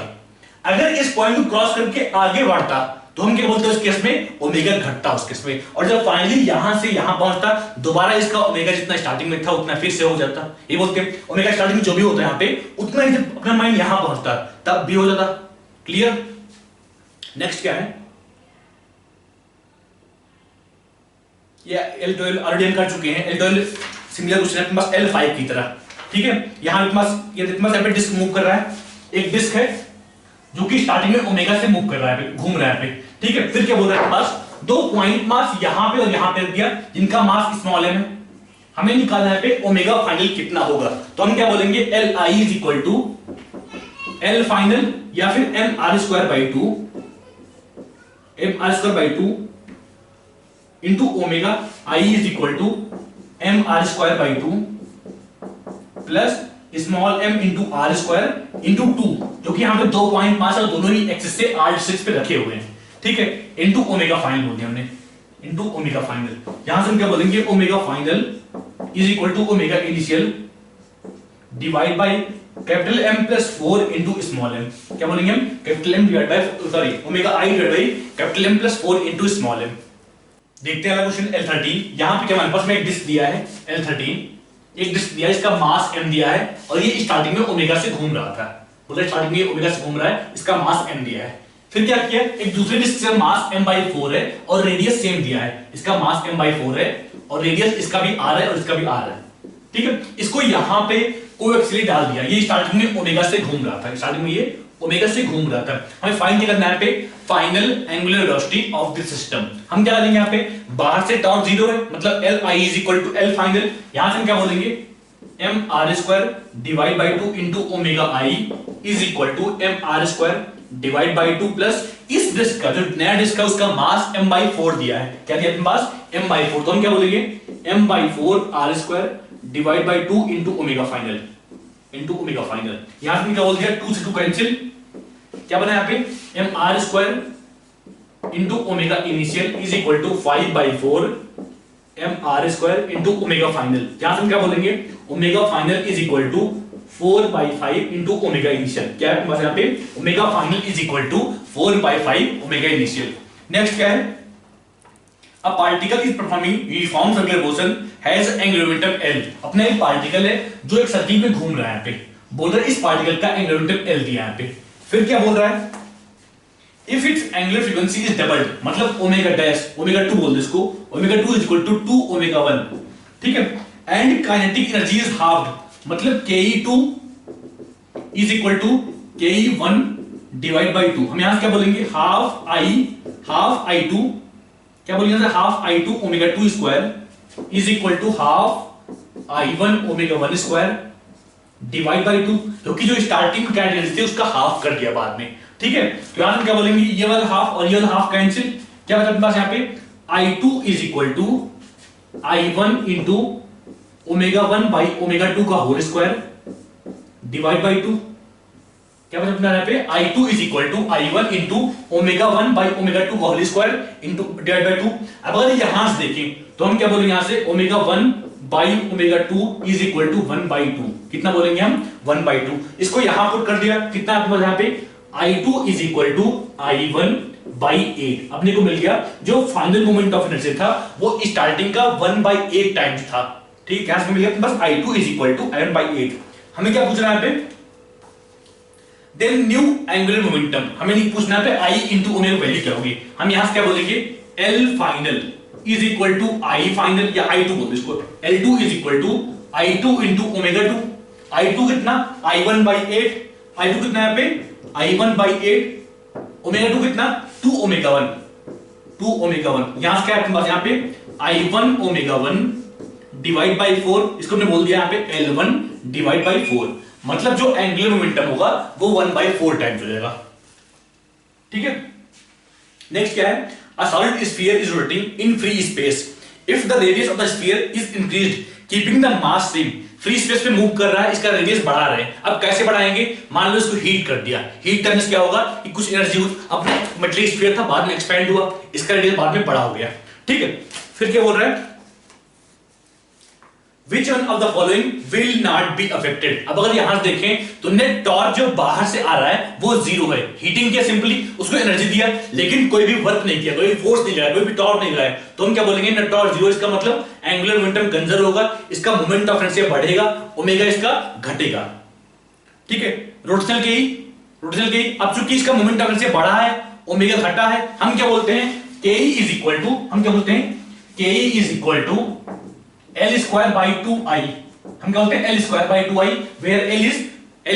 अगर इस पॉइंट को क्रॉस करके आगे बढ़ता तो हम क्या बोलते हैं, उस केस में ओमेगा घटता उस केस में। और जब फाइनली यहां से यहां पहुंचता, दोबारा इसका ओमेगा जितना स्टार्टिंग में था उतना फिर से हो जाता। ये बोलते हैं ओमेगा स्टार्टिंग में जो भी होता है यहां पे, उतना ही जब अपना माइंड यहां पहुंचता तब भी हो जाता। क्लियर? नेक्स्ट क्या है, ये L12 ऑलरेडी हम कर चुके हैं। L12 सिमिलर क्वेश्चन है बस L5 की तरह। ठीक है, यहां पे डिस्क मूव कर रहा है, एक डिस्क है जो कि स्टार्टिंग में ओमेगा से मूव कर रहा है, घूम रहा है। ठीक है, फिर क्या बोल रहा है, पास दो पॉइंट मास यहां पे और यहां पे दिया, जिनका मास स्मॉल m है। हमें निकालना है पे ओमेगा फाइनल कितना होगा, तो हम क्या बोलेंगे L I is equal to L final या फिर M are square by two into omega I is equal to M are square by two plus small M into are square into two, जो कि यहां पे 2.5 और दोनों ही एक्सिस से आर एक्सिस पे रखे हुए हैं, ठीक है, इंटू ओमेगा फाइनल बोल दिया हमने, इंटू ओमेगा फाइनल। यहां से हम क्या बोलेंगे omega final is equal to omega initial divide by capital M plus 4 into small M. क्या बोलेंगे हम capital M divide by sorry omega I divide by capital M plus 4 into small M. देखते हैं अगला क्वेश्चन L13। यहां पे क्या हमारे पास में एक डिस्क दिया है L13, एक डिस्क दिया है, इसका मास m दिया है और ये स्टार्टिंग में ओमेगा से घूम रहा था, बोला स्टार्टिंग में ओमेगा से घूम रहा है, इसका मास m दिया है। फिर क्या किया, एक दूसरे डिस्क से मास m/4 है और रेडियस सेम दिया है, इसका मास m/4 है और रेडियस इसका भी r है और इसका भी r है, ठीक है। इसको यहां पे कोएक्सियली डाल दिया, ये स्टार्टिंग में ओमेगा से घूम रहा था, स्टार्टिंग में ये ओमेगा से घूम रहा था। हमें फाइंड करना है पे final angular velocity of this system. हम क्या लेंगे यहाँ पे, बाहर से टॉर्क 0 है मतलब L I is equal to L final, यहां से हम क्या बोलेंगे M are square divide by 2 into omega I is equal to M are square divide by 2 plus इस डिस्क का जो नया डिस्क है उसका मास m/4 दिया है, क्या दिया अपने पास m/4, तो हम क्या बोलेंगे m/4 R square divide by 2 into omega final यहां से क्या बोल दिया 2 से 2 कैंसिल, क्या बना यहाँ पे M are square into omega initial is equal to 5/4 M are square into omega final, यहां से हम क्या बोलेंगे omega final is equal to 4/5 into omega initial, क्या है बस यहाँ पे omega final is equal to 4/5 omega initial. Next क्या है, a particle is performing uniform circular motion has angular momentum L। अपना एक पार्टिकल है जो एक सर्किल में घूम रहा है, यहाँ पे बोल रहा है इस पार्टिकल का एंगुलर मोमेंटम L दिया है यहाँ पे। फिर क्या बोल रहा है, if its angular frequency is doubled, मतलब ओमेगा डैश ओमेगा 2 बोल दे इसको, omega 2 is equal to 2 omega 1, ठीक है, and kinetic energy is halved, मतलब ke2 is equal to ke1 divide by 2। हम यहां से क्या बोलेंगे हाफ i2, क्या बोलेंगे half i2 omega 2 square is equal to half i1 omega 1 square divide by 2, क्योंकि जो स्टार्टिंग कैटेगरी थी उसका हाफ कर दिया बाद में, ठीक है। तो यहां हम क्या बोलेंगे ये वाला हाफ और ये वाला हाफ कैंसिल, क्या बचा अपने पास यहाँ पे i2 is equal to i1 into omega 1 by omega 2 का होल स्क्वायर डिवाइड बाई 2, क्या बचा अपना यहाँ पे i2 is equal to i1 into omega 1 by omega 2 का whole square into divide by 2। अब अगर यहां से देखें तो हम क्या बोलेंगे यहां से omega 1 by omega 2 is equal to 1/2, कितना बोलेंगे हम 1/2। इसको यहां पुट कर दिया, कितना आपके पास यहाँ पे i2 is equal to i1 by 8, अपने को मिल गया जो फाइनल मोमेंट ऑफ इनर्शिया था वो स्टार्टिंग का 1/8 टाइम्स था, ठीक है। मिल गया बस i2 is equal to i1 by 8। हमें क्या पूछना है यहाँ पे, देन न्यू एंगुलर मोमेंटम, हमें नहीं पूछना है i इंटू ओमेगा वैल्यू क्या होगी, हम यहां से क्या बोलेंगे L final is equal to I final या I2 बोलते इसको, L2 is equal to I2 into omega 2, I2 कितना I1 बाई 8, I2 कितना यहाँ पे I1 बाई 8, ओमेगा 2 कितना 2 ओमेगा 1, यहां से क्या है यहाँ पे I1 ओमेगा 1 डिवाइड बाई 4, इसको हमने बोल दिया यहाँ पे L1 डिवाइड बाई 4, मतलब जो एंगुलर मोमेंटम होगा वो 1/4 टाइम्स हो जाएगा, ठीक है। नेक्स्ट क्या है, a solid sphere is rotating in free space if the radius of the sphere is increased keeping the mass same। Free space पे मूव कर रहा है, इसका रेडियस बढ़ा रहे हैं, अब कैसे बढ़ाएंगे, मान लो इसको हीट कर दिया, हीट करने से क्या होगा कि कुछ एनर्जी अपने मेटल स्फीयर था बाद में एक्सपेंड हुआ, इसका रेडियस बाद में बड़ा हो गया, ठीक है। फिर क्या बोल रहा है, Which one of the following will not be affected। अब अगर यहां से देखें तो नेट टॉर्क जो बाहर से आ रहा है वो 0 है, हीटिंग किया सिंपली, उसको एनर्जी दिया लेकिन कोई भी वर्क नहीं किया, कोई फोर्स नहीं लगाया, कोई भी टॉर्क नहीं लगाया, तो हम क्या बोलेंगे नेट टॉर्क 0, इसका मतलब एंगुलर मोमेंटम कंजर्व होगा, इसका मोमेंट ऑफ इनर्शिया बढ़ेगा, ओमेगा इसका घटेगा, ठीक है। रोटेशनल के अब चूंकि इसका मोमेंट ऑफ इनर्शिया बढ़ा है, ओमेगा घटा है, हम क्या बोलते हैं ke इज इक्वल टू, हम क्या बोलते हैं ke is equal to L square by 2i, हम क्या बोलते हैं L square by 2i, where L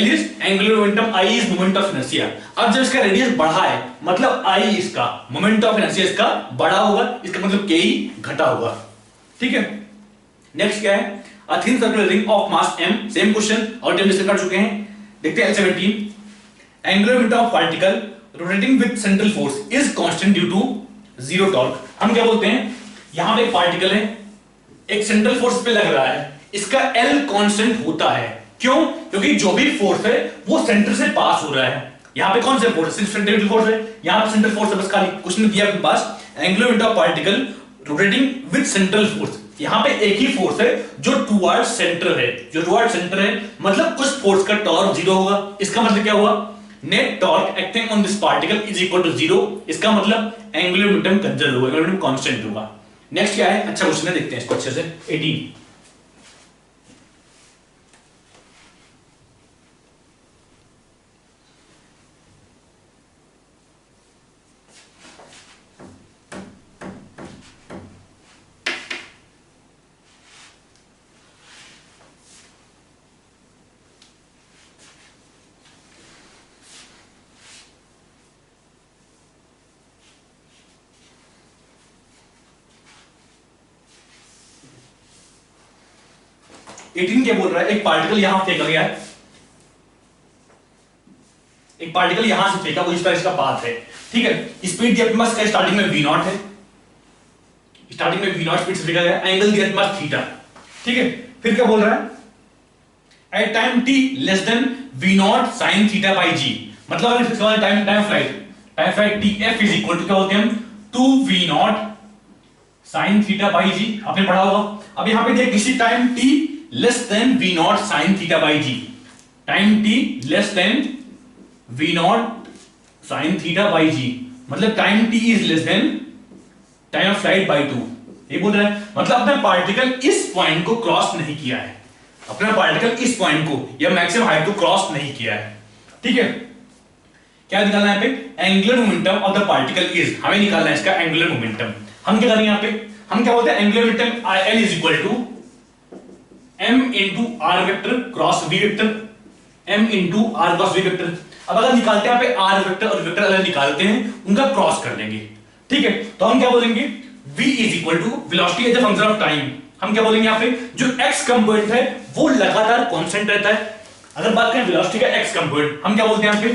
is angular momentum, I is moment of inertia. अब जब इसका रेडियस बढ़ा है मतलब I इसका मोमेंट ऑफ इनर्शिया इसका बड़ा होगा, इसका मतलब ke घटा होगा, ठीक है। नेक्स्ट क्या है, a thin circular ring of mass m, same question और टाइम डिस्कस कर चुके हैं। देखते हैं L17, angular momentum of particle rotating with central force is constant due to zero torque. हम क्या बोलते हैं, यहां पे एक पार्टिकल है, एक सेंट्रल फोर्स पे लग रहा है, इसका L कांस्टेंट होता है। क्यों? क्योंकि जो भी फोर्स है वो सेंटर से पास हो रहा है। यहां पे कौन सा फोर्स है, सिर्फ सेंट्रल फोर्स है, यहां पे सेंट्रल फोर्स है, बस खाली क्वेश्चन दिया आपके पास, angular momentum of particle rotating with central force. यहां पे एक ही फोर्स है जो टुवर्ड सेंटर है, जो टुवर्ड सेंटर है, मतलब उस फोर्स का टॉर्क जीरो होगा। इसका मतलब क्या हुआ, net torque acting on this particle is equal to zero. इसका मतलब एंगुलर मोमेंटम कंजर्व होगा, एंगुलर मोमेंटम कांस्टेंट होगा। नेक्स्ट क्या है, अच्छा क्वेश्चन है, देखते हैं इसको अच्छे से। 18, क्या बोल रहा है, एक पार्टिकल यहां फेंका गया है, एक पार्टिकल यहां से फेंका, इस तरह इसका पाथ है, ठीक है। स्पीड दिया अपने पास क्या, स्टार्टिंग में v0 है, स्टार्टिंग में v0 स्पीड से फेंका गया, एंगल दिया अपने पास थीटा, ठीक है। फिर क्या बोल रहा है, at time t less than v0 sin theta by g, मतलब अगर फिक्स वाला time flight tf is equal to क्या बोलते हैं हम, 2v0 sin theta by g, आपने पढ़ा होगा। अब यहां पे दिया किसी time t less than v0 sin theta by g, time t less than v0 sin theta by g, मतलब time t is less than time of flight by 2। ये बोल रहा है, मतलब अपना पार्टिकल इस पॉइंट को क्रॉस नहीं किया है, अपना पार्टिकल इस पॉइंट को या मैक्सिमम हाइट को क्रॉस नहीं किया है, ठीक है। क्या निकालना है यहाँ पे, angular momentum of the particle is, हमें निकालना है इसका एंगुलर मोमेंटम। हम क्या करेंगे यहाँ पे, हम क्या बोलते हैं, angular momentum L is equal to m into R vector cross v vector, m into are cross v vector. अब अगर निकालते हैं यहाँ पे आर वेक्टर और वेक्टर अगर निकालते हैं, उनका क्रॉस कर लेंगे, ठीक है। तो हम क्या बोलेंगे, v is equal to velocity as a function of time. हम क्या बोलेंगे यहाँ पे, जो x कंपोनेंट है वो लगातार कांस्टेंट रहता है। अगर बात करें वेलोसिटी का x कंपोनेंट, हम क्या बोलते हैं यहाँ पे,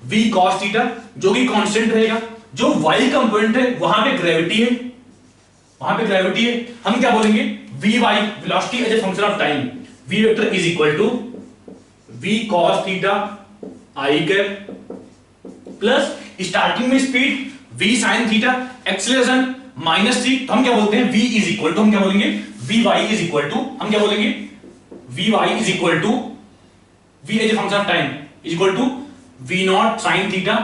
v cos थीटा, जो कि कांस्टेंट रहेगा। जो y कंपोनेंट है वहां पे ग्रेविटी है, वहां पे ग्रेविटी है, हम क्या बोलेंगे, vy velocity as a function of time, v vector is equal to v cos theta i cap plus starting में speed v sin theta, acceleration minus c। तो हम क्या बोलते हैं, v इज इक्वल टू, हम क्या बोलेंगे, vy इज इक्वल टू, हम क्या बोलेंगे, vy is equal to v as a function of time is equal to v0 sin theta,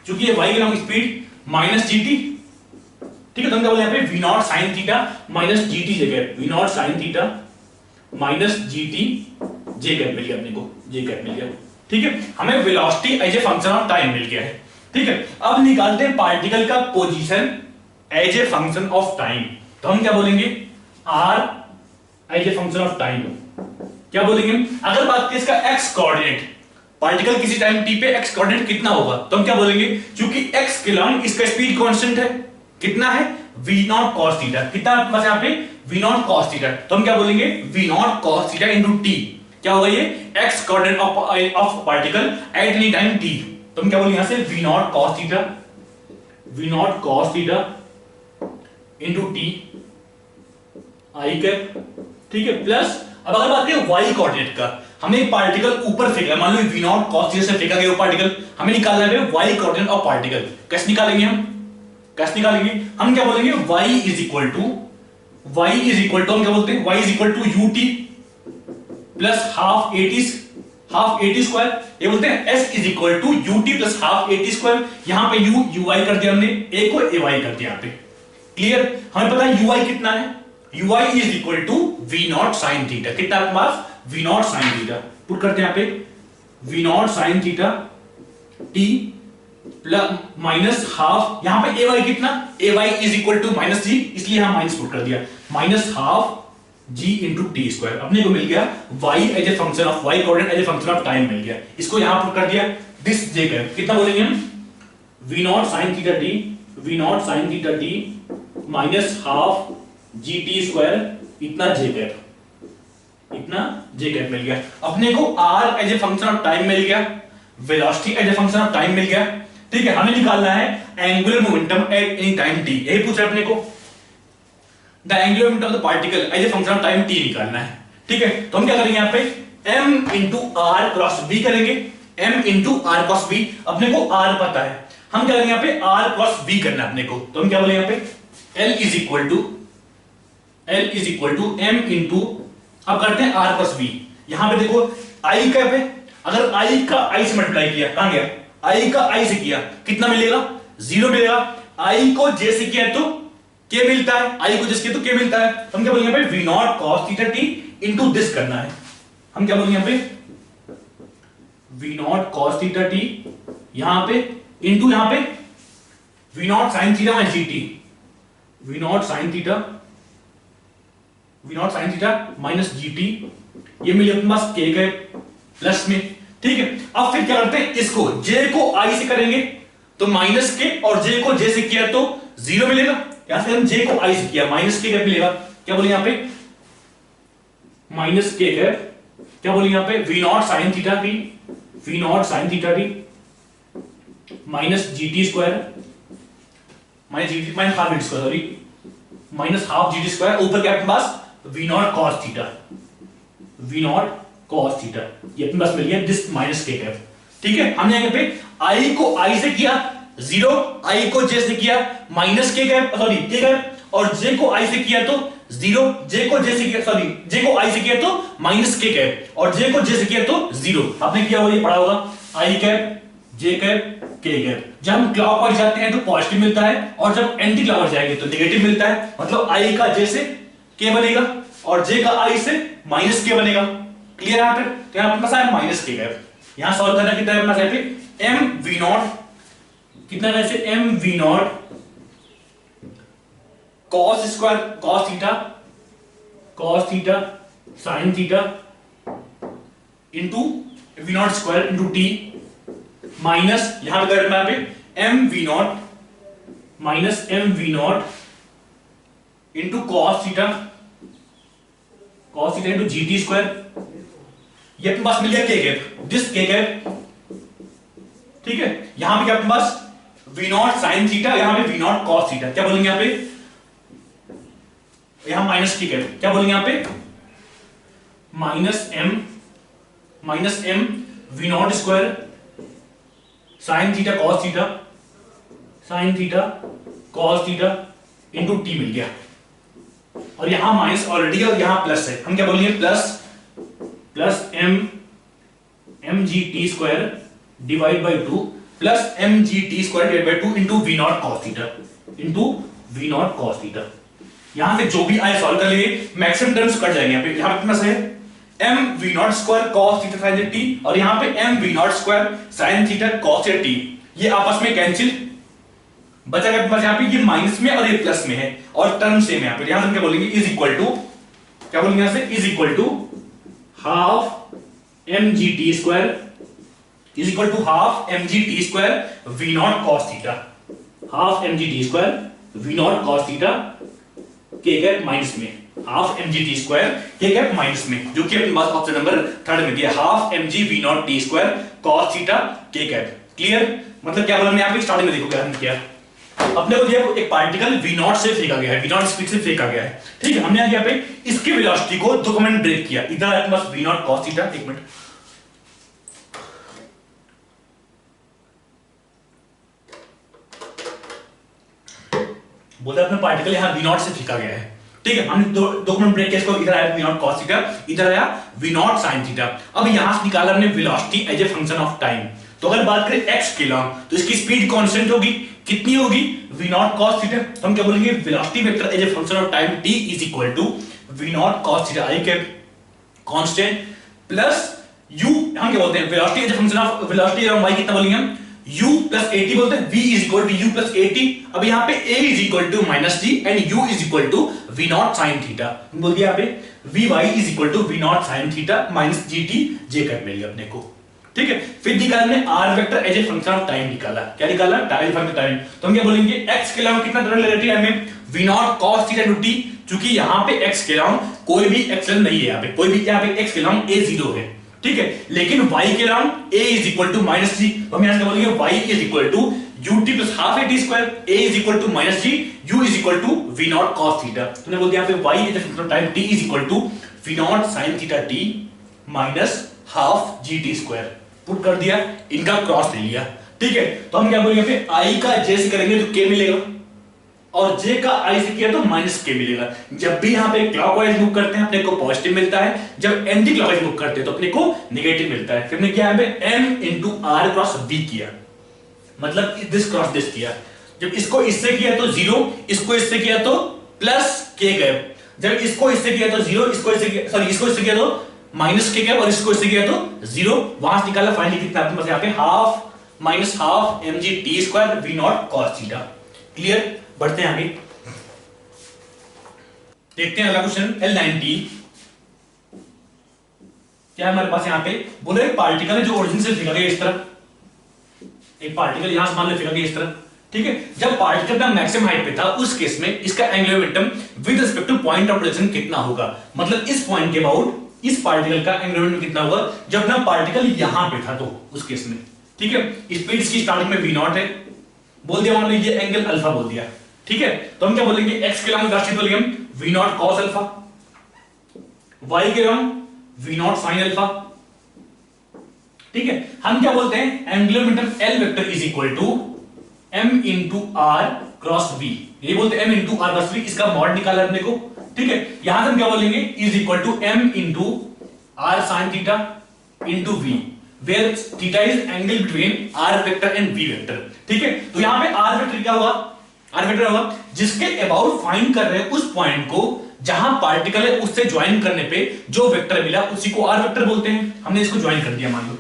क्योंकि ये y के नाम स्पीड माइनस gt, ठीक है। तो हम क्या बोले यहाँ पे, v0 sin theta minus gt j cap, v0 sin theta minus gt j cap मिल गया अपने को, j कैप मिल गया, ठीक है। हमें velocity as a function of time मिल गया है, ठीक है। अब निकालते हैं पार्टिकल का position as a function of time. तो हम क्या बोलेंगे, r as a function of time, क्या बोलेंगे। अगर बात करें इसका x कोऑर्डिनेट, पार्टिकल किसी टाइम t पे x कोऑर्डिनेट कितना होगा, तो हम क्या बोलेंगे, क्योंकि x के लॉन्ग इसका स्पीड कांस्टेंट है, कितना है, v0 cos थीटा, कितना बस यहाँ पे v0 cos थीटा। तो हम क्या बोलेंगे, v0 cos theta into t, क्या होगा ये, x coordinate of particle at any time t। तो हम क्या बोलेंगे यहां से, v0 cos theta, v0 cos theta into t i cap, ठीक है, प्लस अब अगर बात करें y कोऑर्डिनेट का, हमें एक पार्टिकल ऊपर फेंका, मान लो v0 cos थीटा से फेंका गया वो पार्टिकल, हमें निकालना है y कोऑर्डिनेट ऑफ पार्टिकल। कैसे निकालेंगे हम, कैसे निकालेंगे, हम क्या बोलेंगे, y इज इक्वल टू, हम क्या बोलते हैं, y is equal to ut plus half at square, ये बोलते हैं s is equal to ut plus half at square. यहां पे u ui कर दिया हमने, a को ay कर दिया, यहां पे क्लियर। हमें पता है ui कितना है, ui is equal to v0 sin theta, कितना आपके पास, v0 sin थीटा, पुट करते हैं यहां पे v0 sin theta t plus minus half, यहां पे ay कितना, ay is equal to minus g, इसलिए यहां माइनस पुट कर दिया, minus half g into T square. अपने को मिल गया y as a function of, y coordinate as a function of time मिल गया, इसको यहां पुट कर दिया, दिस j कैप, कितना बोलेंगे हम, v0 sin theta t, v0 sin theta t minus half gt square, इतना j कैप, इतना जे कैप मिल गया अपने को। R as a function of time मिल गया, velocity as a function of time मिल गया। ठीक है, हमें निकालना है angular momentum at any time T, यही पूछा अपने को। The angular momentum of the particle as a function of time T निकालना है। ठीक है, तो हम क्या करेंगे यहाँ पे m into are cross b करेंगे। m into are cross b, अपने को r पता है, हम क्या करेंगे यहाँ पे r क्रॉस b करना है अपने को। तो हम क्या बोले यहाँ पे L is equal to m into, अब करते हैं r क्रॉस b। यहाँ पे देखो i का पे, अगर i का i से मल्टीप्लाई किया, कहां गया, i का i से किया कितना मिलेगा, 0 मिलेगा। i को j से किया तो k मिलता है, i को j से किया तो k मिलता है। हम क्या बोलेंगे यहाँ पे v naught cos theta t into this करना है। हम क्या बोलेंगे यहाँ पे v naught cos theta t, यहां पे इंटू यहां पे v naught sin theta minus gt, v naught sin theta minus gt, ये मिले अपने पास k के प्लस में। ठीक है, अब फिर क्या करते हैं, इसको j को i से करेंगे तो माइनस के, और j को j से किया तो 0 मिलेगा। यहां से हम j को i से किया माइनस के मिलेगा, क्या बोले यहां पे माइनस के कैप, क्या बोले यहां पे v naught sin theta t, v naught sin theta t minus gt square, minus gt minus half gt square, sorry minus half gt square, ऊपर क्या अपने पास v naught cos theta, v naught cos theta, ये अपने पास मिल गया दिस माइनस के कैप। ठीक है, हमने यहाँ पे i को i से किया 0, i को j से किया माइनस के कैप, सॉरी के कैप, और j को i से किया तो 0, j को j से किया, सॉरी j को i से किया तो माइनस के कैप, और j को j से किया तो 0। आपने किया हुआ ये पढ़ा होगा, i cap, j cap, k cap. जब हम क्लॉकवाइज जाते हैं तो पॉजिटिव मिलता है, और जब एंटी क्लॉकवाइज जाएंगे तो नेगेटिव मिलता है। मतलब i का j से k बनेगा और j का i से माइनस k बनेगा। क्लियर यहां पे, तो यहां पर है माइनस के कैप। यहां सॉल्व करना कितना है अपना यहाँ पे m v नॉट, कितना है ऐसे m v naught cos square cos theta sin theta into v naught square into t minus, यहां पे करना है m v not minus m v not into cos theta into gt square, ये अपने पास मिल गया के कैप, दिस के कैप। ठीक है, यहां पे क्या अपने पास v नॉट sin थीटा, यहां पे v नॉट cos थीटा, क्या बोलेंगे यहां पे, यहां माइनस के कैप, क्या बोलेंगे यहां पे minus m v naught square sin theta cos theta into t मिल गया। और यहां माइनस ऑलरेडी और यहां प्लस है, हम क्या बोलेंगे plus m g t square divide by 2 plus m g t square divide by 2 into v naught cos theta. यहां से जो भी आए सॉल्व कर लिए, मैक्सिमम टर्म्स कट जाएंगे। यहां पे कितना है m v naught square cos theta sin t, और यहां पे m v naught square sin theta cos theta t, ये आपस में कैंसिल, बचा क्या बचा, यहाँ पे ये माइनस में और ये प्लस में है, और टर्म सेम है। यहाँ पे यहां से हम क्या बोलेंगे इज इक्वल टू, क्या बोलेंगे यहां से is equal to half m g t square is equal to half m g t square v naught cos theta, half m g t square v naught cos theta k cap minus में, half m g t square k cap minus में, जो कि अपने पास ऑप्शन नंबर 3 में दिया, half m g v not t square cos theta k cap. Clear, मतलब क्या बोला मैंने यहाँ पे स्टार्टिंग में, देखो क्या हमने किया, अपने को दिया एक पार्टिकल v नॉट से फेंका गया है, v नॉट स्पीड से फेंका गया है। ठीक है, हमने यहाँ पे इसकी वेलोसिटी को 2 कमेंट ब्रेक किया, इधर है बस v नॉट cos थीटा, एक मिनट बोलते अपने पार्टिकल यहाँ v नॉट से फेंका गया है। ठीक है, हमने दो कमेंट ब्रेक किया, इसको इधर आया v नॉट cos थीटा, इधर आया v नॉट sin थीटा। अब यहां से निकाला हमने velocity as a function of time. तो अगर बात करें x के लॉन्ग, तो इसकी स्पीड कांस्टेंट होगी, कितनी होगी v नॉट cos थीटा। तो हम क्या बोलेंगे velocity vector as a function of time t is equal to v naught cos theta i cap constant plus u, हम क्या बोलते हैं velocity as a function of velocity around y, कितना बोलेंगे हम u प्लस at बोलते हैं, v is equal to u plus at। अब यहाँ पे a is equal to minus g and u is equal to v naught sin theta, बोल दिया यहाँ पे vy is equal to v naught sin theta minus gt j cap मिल गया अपने को। ठीक है, फिर निकाला हमने r vector as a function of time निकाला, क्या निकाला टाइम फंक्शन टाइम। तो हम क्या बोलेंगे x के अलावा कितना टर्म ले रहे थे हमें v naught cos theta two t, क्योंकि यहाँ पे x के अलावा कोई भी एक्सलेंट नहीं है, यहाँ पे कोई भी, यहाँ पे x के अलावा a 0 है, ठीक है। लेकिन y के अलावा a is equal to minus G, तो हम यहां से बोलेंगे y is equal to ut plus half at square, a is equal to minus G, u is equal to v naught cos theta. तूने बोल दिया यहाँ पे y is equal to time t is equal to v naught sin theta t minus half gt square. Put कर दिया, इनका क्रॉस ले लिया, ठीक है। तो हम क्या बोलेंगे यहाँ पे i का j से करेंगे तो k मिलेगा, और j का i से किया तो माइनस k मिलेगा। जब भी यहाँ पे क्लॉकवाइज मूव करते हैं अपने को पॉजिटिव मिलता है, जब एंटी क्लॉकवाइज मूव करते हैं तो अपने को नेगेटिव मिलता है। फिर हमने क्या यहाँ पे m into are cross v किया, मतलब दिस क्रॉस दिस किया। जब इसको इससे किया तो 0, इसको इससे किया तो प्लस k गए। जब इसको इससे किया तो 0, इसको इससे किया, सॉरी इसको इससे किया तो माइनस k गए, और इसको इससे किया तो 0। वहां से निकाला फाइनली कितना आपके पास यहाँ पे half minus half mg t square v naught cos theta. Clear? बढ़ते हैं आगे, देखते हैं अगला क्वेश्चन L90। क्या हमारे पास यहाँ पे बोले एक पार्टिकल है जो ओरिजिन से फेंका गया इस तरह, एक पार्टिकल यहां से मान लो फेंका गया इस तरह, ठीक है। जब पार्टिकल का मैक्सिमम हाइट पे था उस केस में इसका angular momentum with respect two point of rotation कितना होगा, मतलब इस पॉइंट के अबाउट इस पार्टिकल का एंगुलर मोमेंटम कितना होगा जब ना पार्टिकल यहां पे था, तो उस केस में, ठीक है। स्पीड इसकी स्टार्टिंग में v नॉट है, बोल दिया मान लो ये एंगल अल्फा बोल दिया, ठीक है। तो हम क्या बोलेंगे x के अलावा राशिद बोलेंगे हम v naught cos alpha, y के अलावा v नॉट sin अल्फा, ठीक है। हम क्या बोलते हैं angular momentum L vector is equal to m into are cross v, ये बोलते हैं m into are cross v, इसका मॉड निकाला अपने को, ठीक है। यहां से हम क्या बोलेंगे is equal to m into r sine theta into v, where theta is angle between r vector and v vector, ठीक है। तो यहां पे आर वेक्टर क्या होगा, आर वेक्टर होगा जिसके अबाउट फाइंड कर रहे हैं उस पॉइंट को जहां पार्टिकल है उससे ज्वाइन करने पे जो वेक्टर मिला उसी को आर वेक्टर बोलते हैं। हमने इसको ज्वाइन कर दिया, मान लो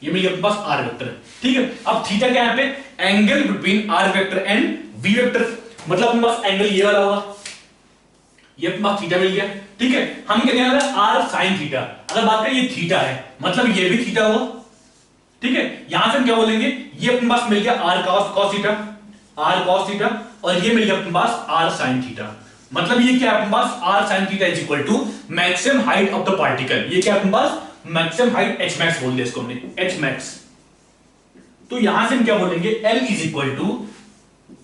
ये मिल गया अपने पास आर वेक्टर, ठीक है। अब थीटा क्या है यहाँ पे angle between r vector and v vector, मतलब अपने पास एंगल ये वाला होगा, ये अपने पास थीटा मिल गया, ठीक है। हम कहते हैं आर साइन थीटा, अगर बात करें ये थीटा है मतलब ये भी थीटा होगा, ठीक है। यहां से हम क्या बोलेंगे ये अपने पास मिल गया r cos theta, r cos theta, और ये मिल गया अपने पास आर sin थीटा, मतलब ये क्या है अपने पास R sin theta is equal to maximum height of the particle, ये क्या अपने पास मैक्सिमम हाइट h max बोल दिया इसको हमने h max। तो यहां से हम क्या बोलेंगे L is equal to,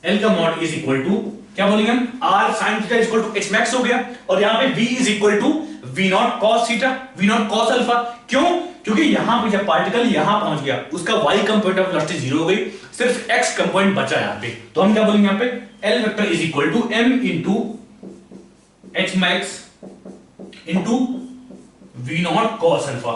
L का मॉड इज इक्वल टू क्या बोलेंगे हम r sin theta is equal to h max हो गया, और यहां पे v is equal to v naught cos theta, v naught cos alpha. क्यों? क्योंकि यहां पे जब पार्टिकल यहां पहुंच गया उसका y कंपोनेंट ऑफ वेलोसिटी 0 हो गई, सिर्फ x कंपोनेंट बचा यहां पे। तो हम क्या बोलेंगे यहां पे L vector is equal to m into h max into v naught cos alpha,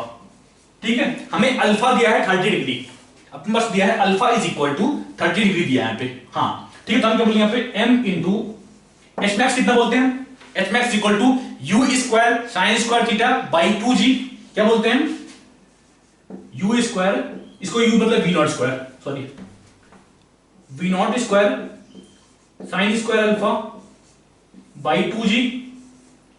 ठीक है। हमें अल्फा दिया है 30 डिग्री, अपने पास दिया है alpha is equal to 30 degree दिया है यहां पे, हाँ ठीक है। तो हम क्या बोलेंगे यहां पे m इंटू h max कितना बोलते हैं, h max equal to u square sine square theta by 2g, क्या बोलते हैं u स्क्वायर, इसको u मतलब v naught square, sorry v naught square sine square alpha by 2g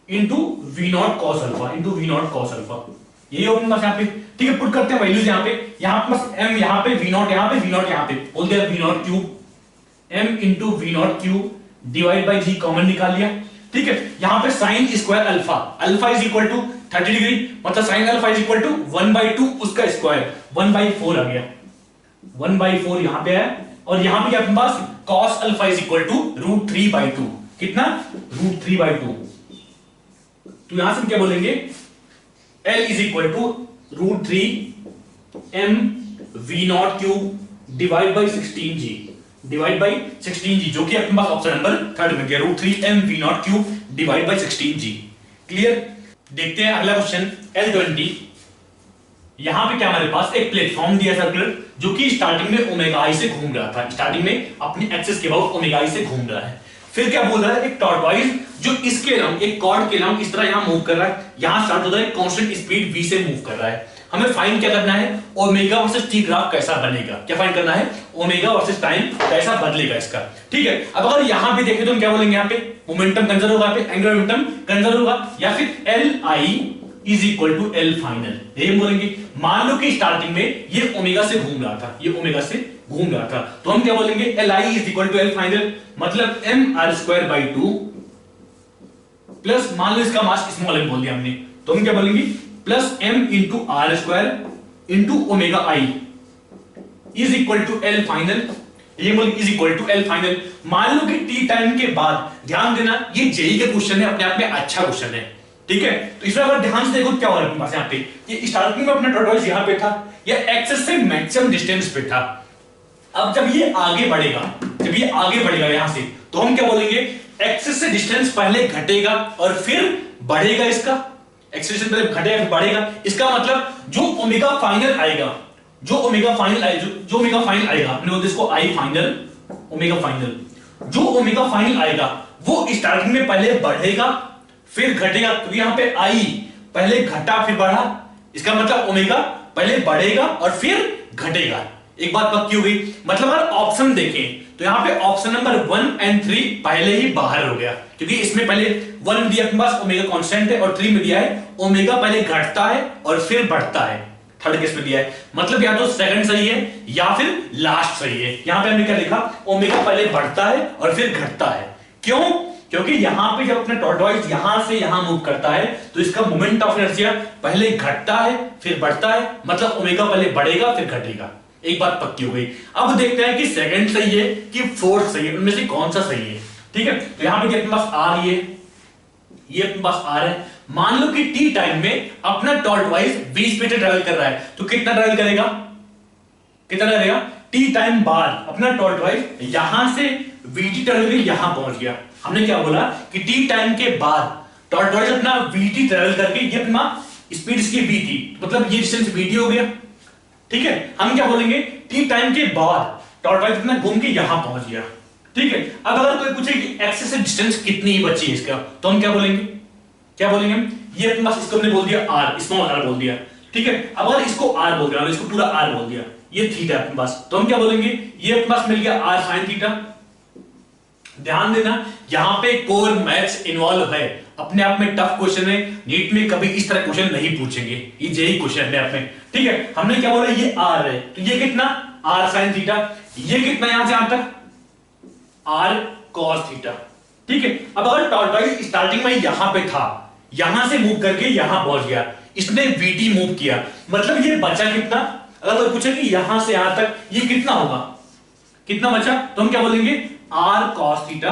into v naught cos alpha into v naught cos alpha, यही हो अपने पास यहाँ पे, ठीक है। पुट करते हैं वैल्यूज यहाँ पे, यहाँ पे m यहाँ पे v नॉट यहाँ पे v नॉट यहाँ पे, बोल दिया v naught cube m into v naught cube divide by g common निकाल लिया, ठीक है। यहाँ पे sine square alpha, alpha is equal to 30 degree, मतलब sine alpha is equal to 1/2 उसका स्क्वायर 1/4 आ गया, 1/4 यहाँ पे है, और यहाँ पे अपने पास cos alpha is equal to √3/2, कितना √3/2। तो यहां से हम क्या बोलेंगे L is equal to √3 m v naught cube divide by 16g, divide by 16g, जो कि अपने पास ऑप्शन नंबर 3 में गया √3 m v naught cube divide by 16g। Clear? देखते हैं अगला क्वेश्चन L20। यहां पे क्या हमारे पास एक प्लेटफॉर्म दिया सर्कुलर जो कि स्टार्टिंग में ओमेगा आई से घूम रहा था, स्टार्टिंग में अपनी एक्सिस के अबाउट ओमेगा आई से घूम रहा है। फिर क्या बोल रहा है एक टॉर्टवाइज जो इसके नाम एक कॉर्ड के नाम इस तरह यहां मूव कर रहा है, यहां स्टार्ट होता है कांस्टेंट स्पीड v से मूव कर रहा है। हमें फाइंड क्या करना है ओमेगा वर्सेस टी ग्राफ कैसा बनेगा, क्या फाइंड करना है ओमेगा वर्सेस टाइम कैसा बदलेगा इसका, ठीक है। अब अगर यहां पे देखें तो हम क्या बोलेंगे यहाँ पे मोमेंटम कंजर्व होगा, यहाँ पे एंगुलर मोमेंटम कंजर्व होगा, या फिर L I is equal to L final, यही बोलेंगे। मान लो कि स्टार्टिंग में ये ओमेगा से घूम रहा था, ये ओमेगा से घूम रहा था, तो हम क्या बोलेंगे L I is equal to L final, मतलब M are square by 2 plus मान लो इसका मास स्मॉल m बोल दिया हमने, तो हम क्या बोलेंगे plus m into are square into omega I is equal to L final. ये बोल is equal to L final. मान लो कि टी टाइम के बाद, ध्यान देना ये जेई का क्वेश्चन है, अपने आप में अच्छा क्वेश्चन है, ठीक है। तो इसमें अगर ध्यान से देखो क्या हो रहा है अपने पास यहाँ पे, ये स्टार्टिंग में अपना टॉर्टोइस यहाँ पे था, या एक्सेस से मैक्सिमम डिस्टेंस पे था। अब जब ये आगे बढ़ेगा, जब ये आगे बढ़ेगा यहां से, तो हम क्या बोलेंगे एक्सेस से डिस्टेंस पहले घटेगा और फिर बढ़ेगा। इसका एक्सेस से पहले घटेगा फिर बढ़ेगा, इसका मतलब जो ओमेगा फाइनल आएगा, जो ओमेगा फाइनल आएगा, जो ओमेगा फाइनल आएगा, हमने बोलते इसको आई फाइनल, ओमेगा फाइनल, जो ओमेगा फाइनल आएगा वो स्टार्टिंग में पहले बढ़ेगा फिर घटेगा। तो यहां पे आई पहले घटा फिर बढ़ा, इसका मतलब ओमेगा पहले बढ़ेगा और फिर घटेगा। एक बात पक्की हो गई। मतलब अगर ऑप्शन देखें तो यहां पे ऑप्शन नंबर 1 और 3 पहले ही बाहर हो गया, क्योंकि इसमें पहले 1 में दिया अपने पास ओमेगा कांस्टेंट है और 3 में दिया है ओमेगा पहले घटता है और फिर बढ़ता है, थर्ड केस में दिया है। मतलब या तो सेकंड सही है या फिर लास्ट सही है। यहां पे हमने क्या लिखा, ओमेगा पहले बढ़ता है और फिर घटता है। क्यों? क्योंकि यहां पे जब अपना टॉर्टोइस यहां से यहां मूव करता है तो इसका मोमेंट ऑफ इनर्शिया पहले घटता है फिर बढ़ता है, मतलब ओमेगा पहले बढ़ेगा फिर घटेगा। एक बात पक्की हो गई। अब देखते हैं कि सेकंड सही है कि फोर्थ सही है, उनमें से कौन सा सही है, ठीक है। तो यहां पे अपने पास आर, ये अपने पास आर है। मान लो कि टी टाइम में अपना टॉर्टोइस 20 मीटर ट्रैवल कर रहा है, तो कितना ट्रैवल करेगा, कितना करेगा टी टाइम बाद अपना टॉर्टोइस यहां से वीटी ट्रैवल करके यहां पहुंच गया। हमने क्या बोला कि टी टाइम के बाद टॉर्टोइस अपना वीटी ट्रैवल करके, ये अपना स्पीड इसकी वी थी, मतलब ये डिस्टेंस वीटी हो गया, ठीक है। हम क्या बोलेंगे टी टाइम के बाद टॉर्टोइस अपना घूम के यहां पहुंच गया, ठीक है। अब अगर कोई पूछे कि एक्सेस से डिस्टेंस कितनी ही बची है इसका, तो हम क्या बोलेंगे, क्या बोलेंगे हम, ये अपने पास इसको हमने बोल दिया आर, स्मॉल आर बोल दिया, ठीक है। अब अगर इसको आर बोल दिया, इसको पूरा आर बोल दिया, ये थीटा अपने पास, तो हम क्या बोलेंगे ये अपने पास मिल गया आर साइन थीटा। ध्यान देना यहां पे कोर मैथ्स इन्वॉल्व है, अपने आप में टफ क्वेश्चन है, नीट में कभी इस तरह क्वेश्चन नहीं पूछेंगे, ये जेई क्वेश्चन है अपने, ठीक है। हमने क्या बोला ये आर है, तो ये कितना आर साइन थीटा, ये कितना यहां से यहां तक आर कॉस थीटा, ठीक है। अब अगर टॉर्टोइस स्टार्टिंग में यहां पे था, यहां से मूव करके यहां पहुंच गया, इसने वीटी मूव किया, मतलब ये बचा कितना, अगर कोई पूछे कि यहां से यहां तक ये कितना होगा, कितना बचा, तो हम क्या बोलेंगे r cos theta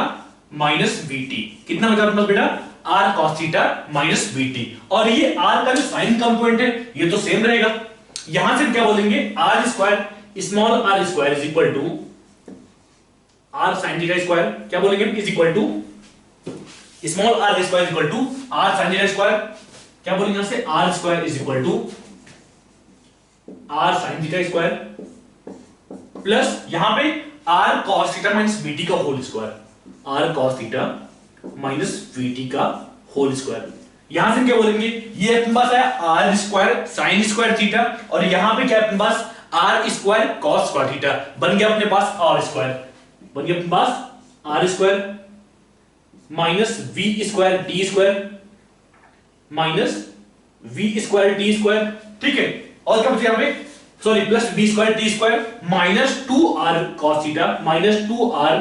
minus v t. कितना बचा अपना बेटा r cos theta minus v t, और ये आर का जो साइन कंपोनेंट है ये तो सेम रहेगा। यहां से क्या बोलेंगे R square, small R square is equal to R sine theta square, क्या बोलेंगे is equal to small R square is equal to R sine theta square, क्या बोलेंगे यहां से R square is equal to R sine theta square plus यहां पे R cos theta minus VT का whole square, R cos theta minus VT का होल स्क्वायर। यहां से क्या बोलेंगे ये अपने पास आया R square sine square theta, और यहां पे क्या अपने पास R square cos square theta, बन गया अपने पास आर स्क्वायर, बन गया अपने पास R square minus V square T square minus V square T square, ठीक है। और क्या बचा यहां पे, sorry plus V square T square minus 2r cos theta minus 2r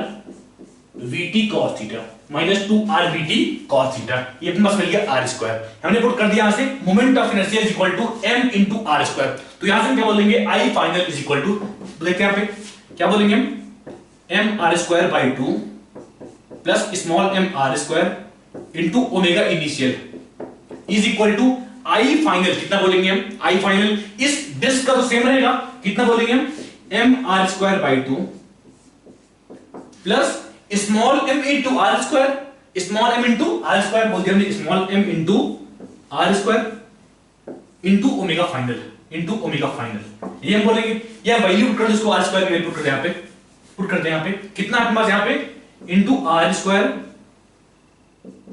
vt cos theta minus 2r vt cos theta, ये अपने पास मिल गया r स्क्वायर। हमने पुट कर दिया यहां से moment of inertia is equal to m into r square. तो यहां से हम क्या बोलेंगे i final is equal to, देखते हैं यहां पे क्या बोलेंगे हम m r square by 2 plus small m r square into omega initial is equal to i final, कितना बोलेंगे हम आई फाइनल, इस डिस्क का तो सेम रहेगा, कितना बोलेंगे हम m are square by 2 plus small m into are square, small m into are square बोल दिया हमने, small m into are square into omega final, into omega final, ये हम बोलेंगे। या वैल्यू पुट कर दो इसको आर स्क्वायर की वैल्यू पुट करते हैं यहां पे, पुट करते हैं यहां पे कितना आपके पास यहां पे into are square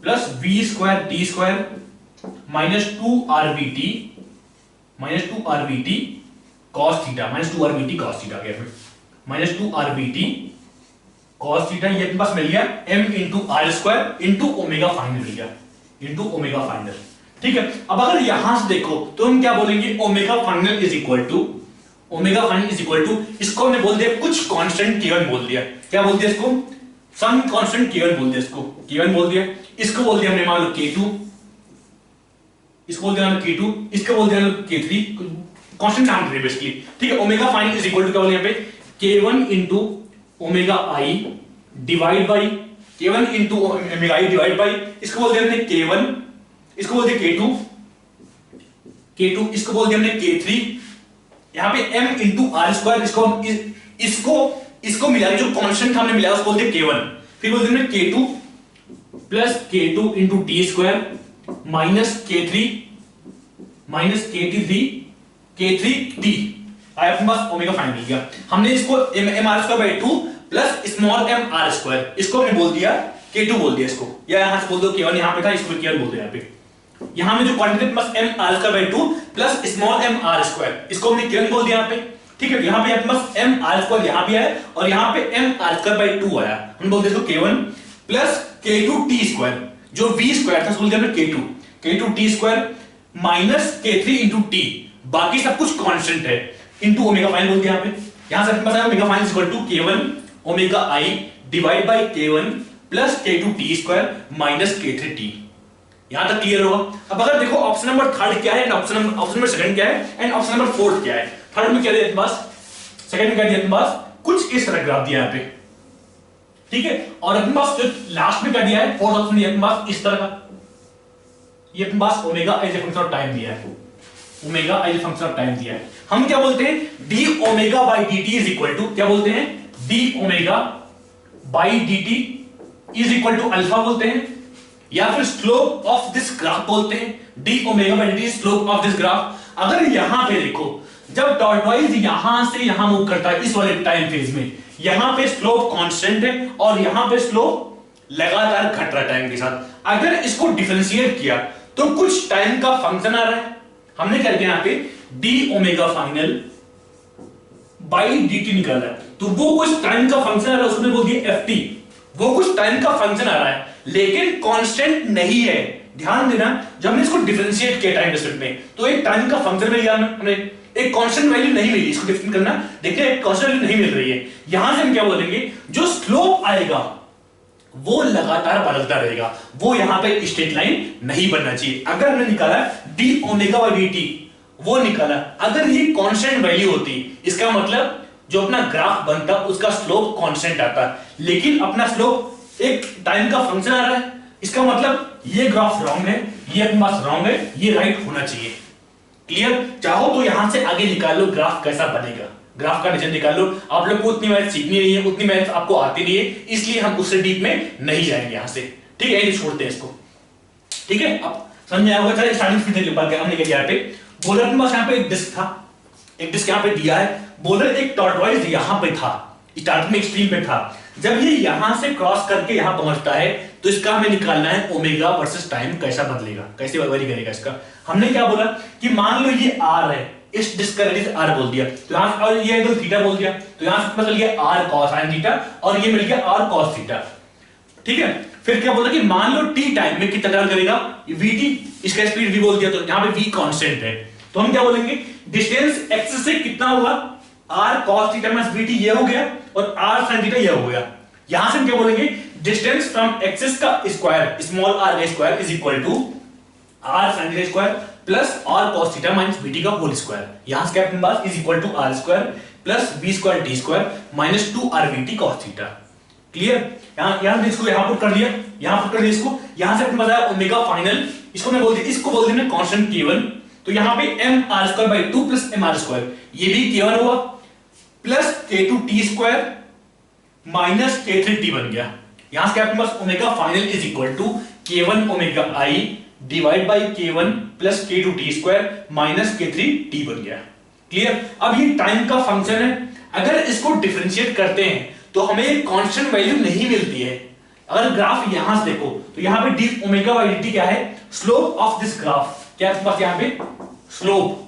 plus V square T square minus 2rvt cos theta minus 2rvt cos theta गया, माइनस 2rvt cos थीटा, ये अपने पास मिल गया m into are square into omega final मिल गया, इंटू ओमेगा फाइनल, ठीक है। अब अगर यहां से देखो तो हम क्या बोलेंगे omega final is equal to, omega final is equal to, इसको हमने बोल दिया कुछ कांस्टेंट k1 बोल दिया, क्या बोल दिया इसको सम कांस्टेंट K1 बोल दिया, इसको K1 बोल दिया, इसको बोल दिया हमने मान लो K2, इसको बोल दिया हमने K2, इसको बोल दिया हमने K3, कांस्टेंट नाम दे बेसिकली, ठीक है। Omega final is equal to क्या बोले यहाँ पे K1 into omega I divide by K1 into omega I divide by, इसको बोल दिया हमने K1, इसको बोल दिया K2, इसको बोल दिया हमने K3, यहाँ पे m इंटू आर स्क्वायर, इसको मिला जो कांस्टेंट हमने मिलाया उसको बोलते हैं K1, फिर बोलते हैं K2 plus K2 into T square minus K3 T आया अपने पास ओमेगा फाइनल मिल गया। हमने इसको m r square by 2 plus small m r square, इसको हमने बोल दिया K2 बोल दिया इसको, या यहां से बोल दो K1 यहां पे था, इसको K1 बोल दो यहाँ पे। यहां में जो क्वांटिटी बस m r square by 2 plus small m r square, इसको हमने K1 बोल दिया यहाँ पे, ठीक है। यहां पे अपने पास m r स्क्वायर यहां भी आया और यहां पे m r स्क्वायर बाई 2 आया, हम बोलते हैं इसको K1 plus K2 t square, जो v स्क्वायर था उसको बोलते हैं K2 t square minus K3 into t, बाकी सब कुछ कांस्टेंट है, इंटू ओमेगा फाइनल बोल दिया यहाँ पे। यहां से अपने पास आया omega final equal to K1 omega i divide by K1 plus K2 t square minus K3 t। यहां तक क्लियर होगा। अब अगर देखो ऑप्शन नंबर थर्ड क्या है एंड ऑप्शन नंबर सेकंड क्या है एंड ऑप्शन नंबर फोर्थ क्या है। थर्ड में क्या दिया अपने पास, सेकंड में क्या दिया अपने पास, कुछ इस तरह ग्राफ दिया यहाँ पे, ठीक है। और अपने पास जो लास्ट में क्या दिया है, फोर्थ ऑप्शन दिया अपने पास इस तरह का, ये अपने पास omega as a function of time दिया है, omega as a function of time दिया है। हम क्या बोलते हैं, D omega by D T is equal to, क्या बोलते हैं, D omega by D T is equal to alpha बोलते हैं, या फिर स्लोप ऑफ दिस ग्राफ बोलते हैं, D omega by D T slope of this graph. अगर यहां पे देखो, जब टॉर्टोइज यहां से यहां मूव करता है इस वाले टाइम फेज में, यहां पे स्लोप कांस्टेंट है और यहां पे स्लोप लगातार घट रहा है टाइम के साथ। अगर इसको डिफरेंशिएट किया तो कुछ टाइम का फंक्शन आ रहा है, हमने क्या किया यहां पे D omega final by D T निकाला है, तो वो कुछ टाइम का फंक्शन आ रहा है, उसने बोल दिया एफ टी, वो कुछ टाइम का फंक्शन आ रहा है लेकिन कांस्टेंट नहीं है। ध्यान देना, जब हमने इसको डिफरेंशिएट किया टाइम रिस्पेक्ट में तो एक टाइम का फंक्शन मिल गया हमें, एक कांस्टेंट वैल्यू नहीं मिली। इसको डिफरेंट करना, देखिए एक कांस्टेंट वैल्यू नहीं मिल रही है। यहां से हम क्या बोलेंगे, जो स्लोप आएगा वो लगातार बदलता रहेगा, वो यहां पे स्ट्रेट लाइन नहीं बनना चाहिए। अगर हमने निकाला D omega by D T, वो निकाला, अगर ये कांस्टेंट वैल्यू होती, इसका मतलब जो अपना ग्राफ बनता उसका स्लोप कांस्टेंट आता, लेकिन अपना स्लोप एक टाइम का फंक्शन आ रहा है, इसका मतलब ये ग्राफ रॉन्ग है, ये अपने पास रॉन्ग है, ये राइट होना चाहिए। क्लियर? चाहो तो यहां से आगे निकाल लो ग्राफ कैसा बनेगा, ग्राफ का डिजाइन निकाल लो। आप लोग को उतनी मैथ सीखनी नहीं है, उतनी मैथ आपको आती नहीं है, इसलिए हम उससे डीप में नहीं जाएंगे यहां से, ठीक है, छोड़ते हैं इसको, ठीक है। अब समझ आया होगा। चलिए स्टार्टिंग से देख लेते हैं। हमने क्या किया, यहाँ पे बोलर के पास यहाँ पे एक डिस्क था, एक डिस्क यहाँ पे दिया है, बोलर एक टॉर्टोइज यहाँ पे था, स्टार्टिंग में एक्सट्रीम पे था। जब ये यहां से क्रॉस करके यहां पहुंचता है तो इसका हमें निकालना है ओमेगा वर्सेस टाइम कैसा बदलेगा, कैसे वेरी करेगा इसका। हमने क्या बोला कि मान लो ये आर है, इस डिस्क का रेडियस आर बोल दिया, तो यहां और ये एंगल थीटा बोल दिया, तो यहां से मतलब ये आर cos sin थीटा और ये मिल गया आर cos थीटा, ठीक है। फिर क्या बोला कि मान लो टी टाइम में कितना टर्न करेगा, vt, इसका स्पीड v बोल दिया, तो यहां पे v कांस्टेंट है, तो हम क्या बोलेंगे डिस्टेंस x से कितना होगा, r cos theta minus vt ये हो गया और r sin थीटा ये हो गया। यहां से हम क्या बोलेंगे डिस्टेंस फ्रॉम एक्सिस का स्क्वायर स्मॉल r का square is equal to r sin theta square plus r cos theta minus vt का होल स्क्वायर। यहां से क्या अपने पास is equal to r square plus v square t square minus 2r vt cos theta. Clear? यहां इसको यहां पुट कर दिया, यहां पुट कर दिया इसको, यहां से अपने पास आया ओमेगा फाइनल, इसको मैं बोल दिया, इसको बोल दिया कांस्टेंट K1, तो यहां पे mr square by 2 plus mr square, ये भी K1 हुआ plus K2 t square minus K3 t बन गया। यहां से अपने पास omega final is equal to K1 omega i divide by K1 plus K2 t square minus K3 t बन गया। क्लियर? अब ये टाइम का फंक्शन है, अगर इसको डिफरेंशिएट करते हैं तो हमें एक कांस्टेंट वैल्यू नहीं मिलती है। अगर ग्राफ यहां से देखो तो यहां पे डी ओमेगा बाय dt क्या है, स्लोप ऑफ दिस ग्राफ, क्या है पास यहां पे स्लोप,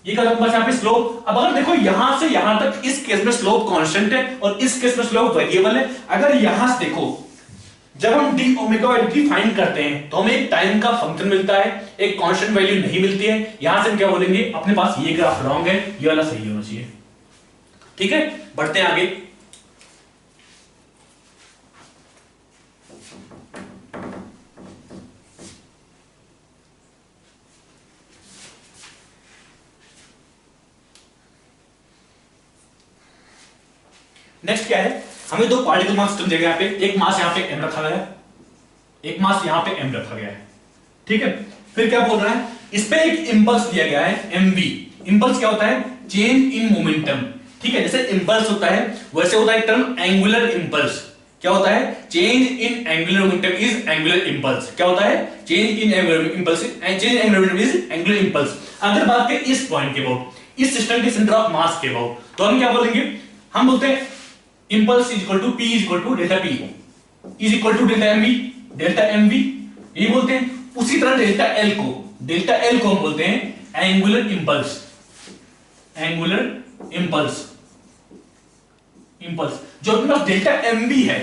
ये क्या पास यहां पे स्लोप। अब अगर देखो यहां से यहां तक इस केस में स्लोप कांस्टेंट है और इस केस में स्लोप वेरिएबल है। अगर यहां से देखो जब हम D omega by dt find करते हैं तो हमें एक टाइम का फंक्शन मिलता है, एक कांस्टेंट वैल्यू नहीं मिलती है। यहां से हम क्या बोलेंगे, अपने पास ये ग्राफ रॉन्ग है, ये वाला सही होना चाहिए। ठीक है, बढ़ते हैं आगे। नेक्स्ट क्या है, हमें दो पार्टिकल मास सिस्टम दिया गया यहाँ पे, एक मास यहाँ पे m रखा गया है, एक मास यहाँ पे m रखा गया है, ठीक है। फिर क्या बोल रहा है, इस पे एक इंपल्स दिया गया है mv। इंपल्स क्या होता है, चेंज इन मोमेंटम, ठीक है। जैसे इंपल्स होता है वैसे होता है टर्म एंगुलर इंपल्स। क्या होता है, change in angular momentum is angular impulse. क्या होता है, change in angular impulse, change in angular momentum is angular impulse. अगर बात करें इस पॉइंट के अबाउट, इस सिस्टम के सेंटर ऑफ मास के अबाउट, तो हम क्या बोलेंगे, हम बोलते हैं impulse is equal to p is equal to delta p is equal to delta mv, delta mv ये बोलते हैं। उसी तरह डेल्टा l को हम बोलते हैं angular impulse, angular impulse, impulse. जो अपने पास डेल्टा mv है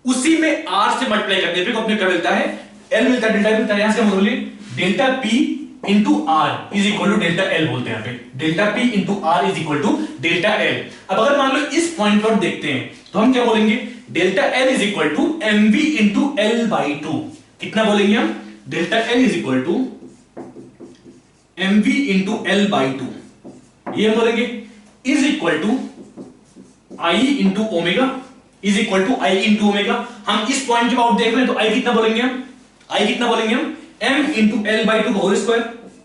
उसी में r से मल्टीप्लाई करने पे अपने क्या मिलता है, l मिलता है, डेल्टा मिलता है। यहां से हम बोले delta p into r is equal to delta l बोलते हैं यहाँ पे, delta p into r is equal to delta l। अब अगर मान लो इस पॉइंट पर देखते हैं तो हम क्या बोलेंगे, delta l is equal to mv into l by 2। कितना बोलेंगे हम, delta l is equal to mv into l by 2, ये हम बोलेंगे is equal to i into omega, is equal to i into omega. हम इस पॉइंट के अबाउट देख रहे हैं तो i कितना बोलेंगे हम, i कितना बोलेंगे हम, m इंटू एल बाई 2 का whole square,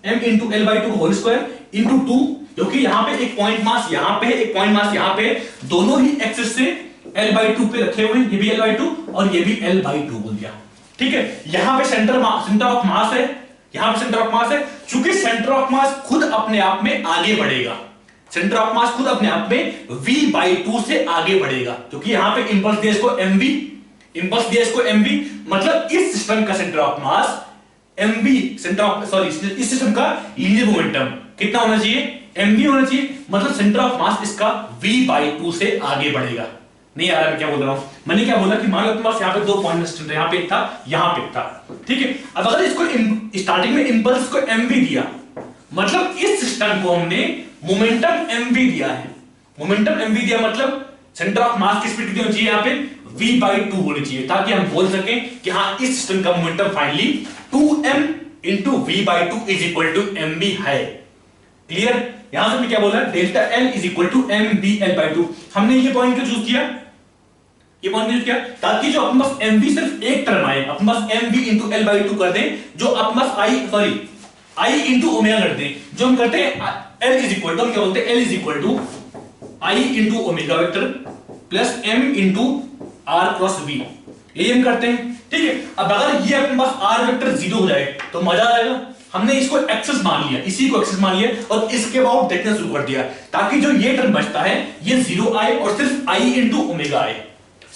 m into l by 2 का होल स्क्वायर इंटू 2, क्योंकि यहां पे एक पॉइंट मास यहां पे है, एक पॉइंट मास यहां पे, दोनों ही एक्सिस से l बाई 2 पे रखे हुए हैं, ये भी l बाई 2 और ये भी l बाई 2 बोल दिया, ठीक है। यहां पे सेंटर ऑफ मास है, यहां पे सेंटर ऑफ मास है। चूंकि सेंटर ऑफ मास खुद अपने आप में आगे बढ़ेगा, सेंटर ऑफ मास खुद अपने आप में v बाई 2 से आगे बढ़ेगा, क्योंकि यहां पे इंपल्स दिया इसको mv, इंपल्स दिया इसको mv, मतलब इस सिस्टम का centre of mass mv, centre of sorry इस सिस्टम का लीनियर मोमेंटम कितना होना चाहिए, mv होना चाहिए, मतलब सेंटर ऑफ मास इसका v बाई 2 से आगे बढ़ेगा। नहीं आ रहा मैं क्या बोल रहा हूं, मैंने क्या बोला कि मान लो तुम्हारे पास यहां पे दो पॉइंट सिस्टम था, यहां पे एक था, यहां पे एक था, ठीक है। अब अगर इसको स्टार्टिंग में इंपल्स को mv दिया, मतलब इस सिस्टम को हमने मोमेंटम mv दिया है, मोमेंटम mv दिया मतलब सेंटर ऑफ मास की स्पीड कितनी होनी चाहिए, यहां पे v बाई 2 होनी चाहिए, ताकि हम बोल सकें कि हाँ इस सिस्टम का momentum finally 2m into v by 2 is equal to mv है। क्लियर, यहां से मैं क्या बोला, delta l is equal to mv l by 2। हमने ये पॉइंट क्यों चूज किया, ये पॉइंट यूज किया ताकि जो अपने पास mv सिर्फ एक टर्म आए, अपने पास mv इंटू l बाई 2 कर दें, जो अपने पास i इंटू ओमेगा कर दें, जो हम करते हैं l इज इक्वल टू, हम क्या बोलते हैं, l is equal to i into omega vector plus m into r cross v, ये हम करते हैं, ठीक है। अब अगर ये अपने पास r वेक्टर 0 हो जाए तो मजा आएगा। हमने इसको एक्सेस मान लिया, इसी को एक्सेस मान लिया और इसके अबाउट देखना शुरू कर दिया, ताकि जो ये टर्म बचता है ये 0 आए और सिर्फ i इंटू ओमेगा आए,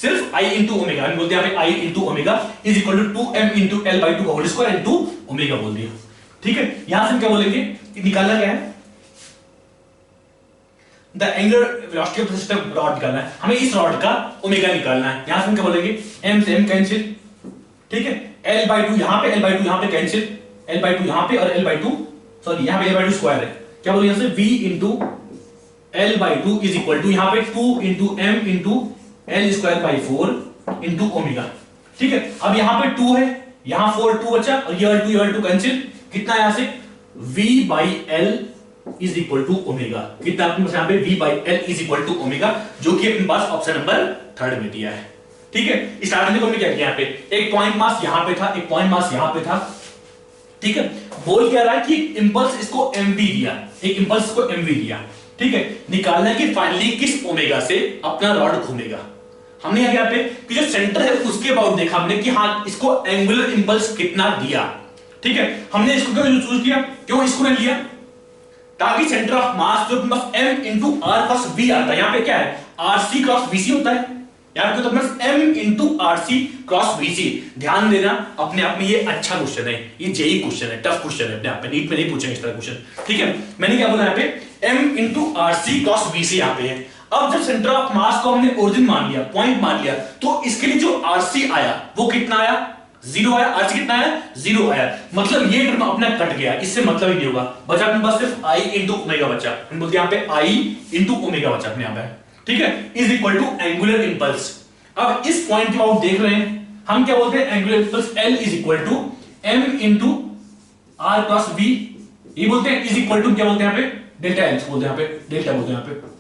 सिर्फ i इंटू ओमेगा। हम बोलते हैं यहाँ पे i into omega is equal to 2m into l by 2 का होल स्क्वायर इंटू ओमेगा बोल दिया, ठीक है। यहां से हम क्या बोलेंगे, निकालना क्या है, the angular velocity of the system rod निकालना है, हमें इस रॉड का ओमेगा निकालना है। यहां से हम क्या बोलेंगे, m से m कैंसिल, ठीक है, l बाई 2 यहां पे, l बाई 2 यहां पे कैंसिल, l बाई 2 यहां पे और l बाई 2 सॉरी यहां पे l बाई 2 स्क्वायर है, क्या बोलेंगे यहां से v into l by 2 is equal to यहां पे 2 into m into l square by 4 into omega, ठीक है। अब यहां पे 2 है, यहां 4 2 बचा और ये 2 कैंसिल, कितना यहां से v by l is equal to omega, कितना आपके पास यहां पे v by l is equal to omega, जो कि अपने पास ऑप्शन नंबर 3 में दिया है, ठीक है। स्टार्टिंग में हमने क्या किया, यहां पे एक पॉइंट मास यहां पे था, एक पॉइंट मास यहां पे था, ठीक है। बोल क्या रहा है कि इंपल्स इसको mv दिया, एक इंपल्स को mv दिया, ठीक है। निकालना है कि फाइनली किस ओमेगा से अपना रॉड घूमेगा। हमने यहां पे कि जो सेंटर है उसके अबाउट देखा हमने कि हाँ इसको एंगुलर इंपल्स कितना दिया, ठीक है। हमने इसको क्यों चूज किया, क्यों इसको नहीं लिया, ताकि सेंटर ऑफ मास जो बस m into r cross v आता है, यहां पे क्या है rc क्रॉस vc होता है, यहां पे तो बस m into rc cross vc। ध्यान देना, अपने आप में ये अच्छा क्वेश्चन है, ये जेई क्वेश्चन है, टफ क्वेश्चन है, अपने आप में नीट में नहीं पूछेंगे इस तरह क्वेश्चन, ठीक है। मैंने क्या बोला, यहां पे m into rc cross vc यहां पे है। अब जब सेंटर ऑफ मास को हमने ओरिजिन मान लिया, पॉइंट मान लिया, तो इसके लिए जो rc आया वो कितना आया, 0 आया, rc कितना आया, 0 आया, मतलब ये टर्म अपना कट गया, इससे मतलब ही नहीं होगा, बचा अपने पास सिर्फ i इंटू ओमेगा बचा, हम बोलते हैं यहां पे i इंटू ओमेगा बचा अपने यहां पे, ठीक है, is equal to angular impulse. अब इस पॉइंट के आप देख रहे हैं, हम क्या बोलते हैं, angular impulse l is equal to m into r cross v, ये बोलते हैं, इज इक्वल टू क्या बोलते हैं यहां पे, डेल्टा l बोलते हैं, यहां पे डेल्टा बोलते हैं, यहां पे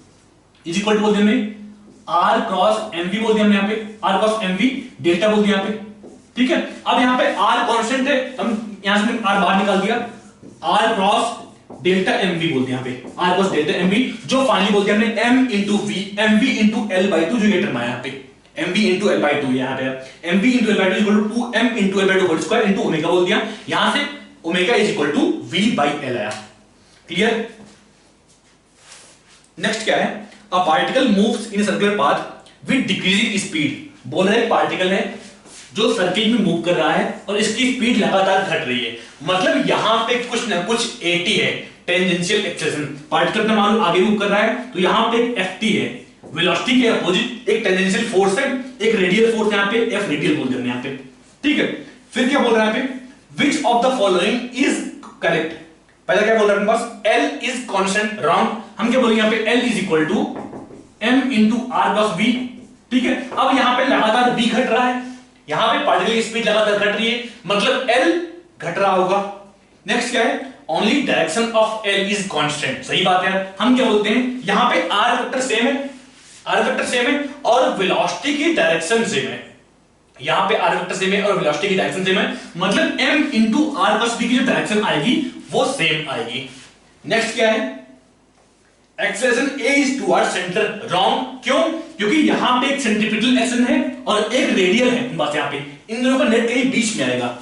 इज इक्वल टू बोलते हैं आर क्रॉस एमवी बोल दिया हमने यहाँ पे, आर क्रॉस एमवी डेल्टा बोल दिया यहाँ पे, ठीक है। अब यहाँ पे आर कांस्टेंट है, हम यहां से आर बाहर निकाल दिया, आर क्रॉस डेल्टा एमवी बोल दिया यहाँ पे, आर क्रॉस डेल्टा एमवी, जो फाइनली बोल दिया हमने m into v, m v into l by two, जो ये टर्म आया यहाँ पे mv into l by two, यहाँ पे mv into l by two equal to 2m into l by two whole square into omega बोल दिया, यहां से omega is equal to v by l आया। क्लियर। नेक्स्ट क्या है, a particle moves in circular path with decreasing speed. बोल रहे पार्टिकल है जो सर्किल में मूव कर रहा है और इसकी स्पीड लगातार घट रही है, मतलब यहां पे कुछ ना कुछ at है, टेंजेंशियल एक्सेलरेशन। पार्टिकल अपना मान लो आगे मूव कर रहा है तो यहां पे एक ft है, वेलोसिटी के अपोजिट एक टेंजेंशियल फोर्स है, एक रेडियल फोर्स यहां पे f रेडियल बोल देंगे यहां पे, ठीक है। फिर क्या बोल रहा है यहां पे, which of the following is correct। पहला क्या बोल रहा है अपने पास, L is constant, wrong। हम क्या बोलेंगे यहां पे, L is equal to m into r plus v, ठीक है। अब यहां पे लगातार v घट रहा है, यहां पे पार्टिकल की स्पीड लगातार घट रही है, मतलब L घट रहा होगा। नेक्स्ट क्या है, only direction of L is constant. सही बात है, हम क्या बोलते हैं यहां पे r वेक्टर सेम है, r वेक्टर सेम है और वेलोसिटी की डायरेक्शन सेम है, यहां पे r वेक्टर सेम है और वेलोसिटी की डायरेक्शन सेम है, मतलब m into r plus v की जो डायरेक्शन आएगी वो सेम आएगी। नेक्स्ट क्या है, acceleration a is toward centre, wrong. क्यों, क्योंकि यहां पे एक सेंट्रीपिटल एक्शन है और एक रेडियल है, बस यहां पे इन दोनों का नेट कहीं बीच में आएगा।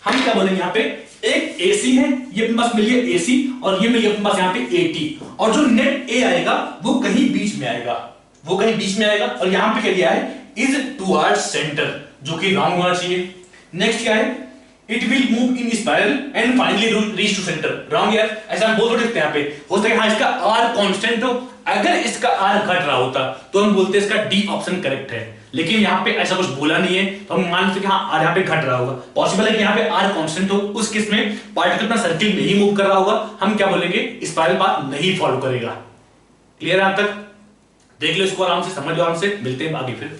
हम क्या बोलेंगे यहां पे, एक AC है, ये अपने पास मिल गया AC और ये मिल गया अपने पास यहां पे AT, और जो नेट A आएगा वो कहीं बीच में आएगा, वो कहीं बीच में आएगा, और यहां पे क्या दिया है, इज टुवर्ड सेंटर, जो कि रॉन्ग होना चाहिए। नेक्स्ट क्या है, it will move in spiral and finally reach to centre, wrong यार। ऐसा हम बोल सकते हैं यहाँ पे, हो सकता है हाँ इसका R कांस्टेंट हो, अगर इसका R घट रहा होता तो हम बोलते हैं इसका D ऑप्शन करेक्ट है, लेकिन यहाँ पे ऐसा कुछ बोला नहीं है तो हम मान सकते हैं हाँ R यहाँ पे घट रहा होगा। पॉसिबल है कि यहाँ पे R कांस्टेंट हो, उस केस में पार्टिकल अपना सर्किल में ही मूव कर रहा होगा, हम क्या बोलेंगे, स्पाइरल पाथ नहीं फॉलो करेगा। क्लियर है, यहां तक देख लो इसको आराम से, समझ लो आराम से, मिलते हैं आगे फिर।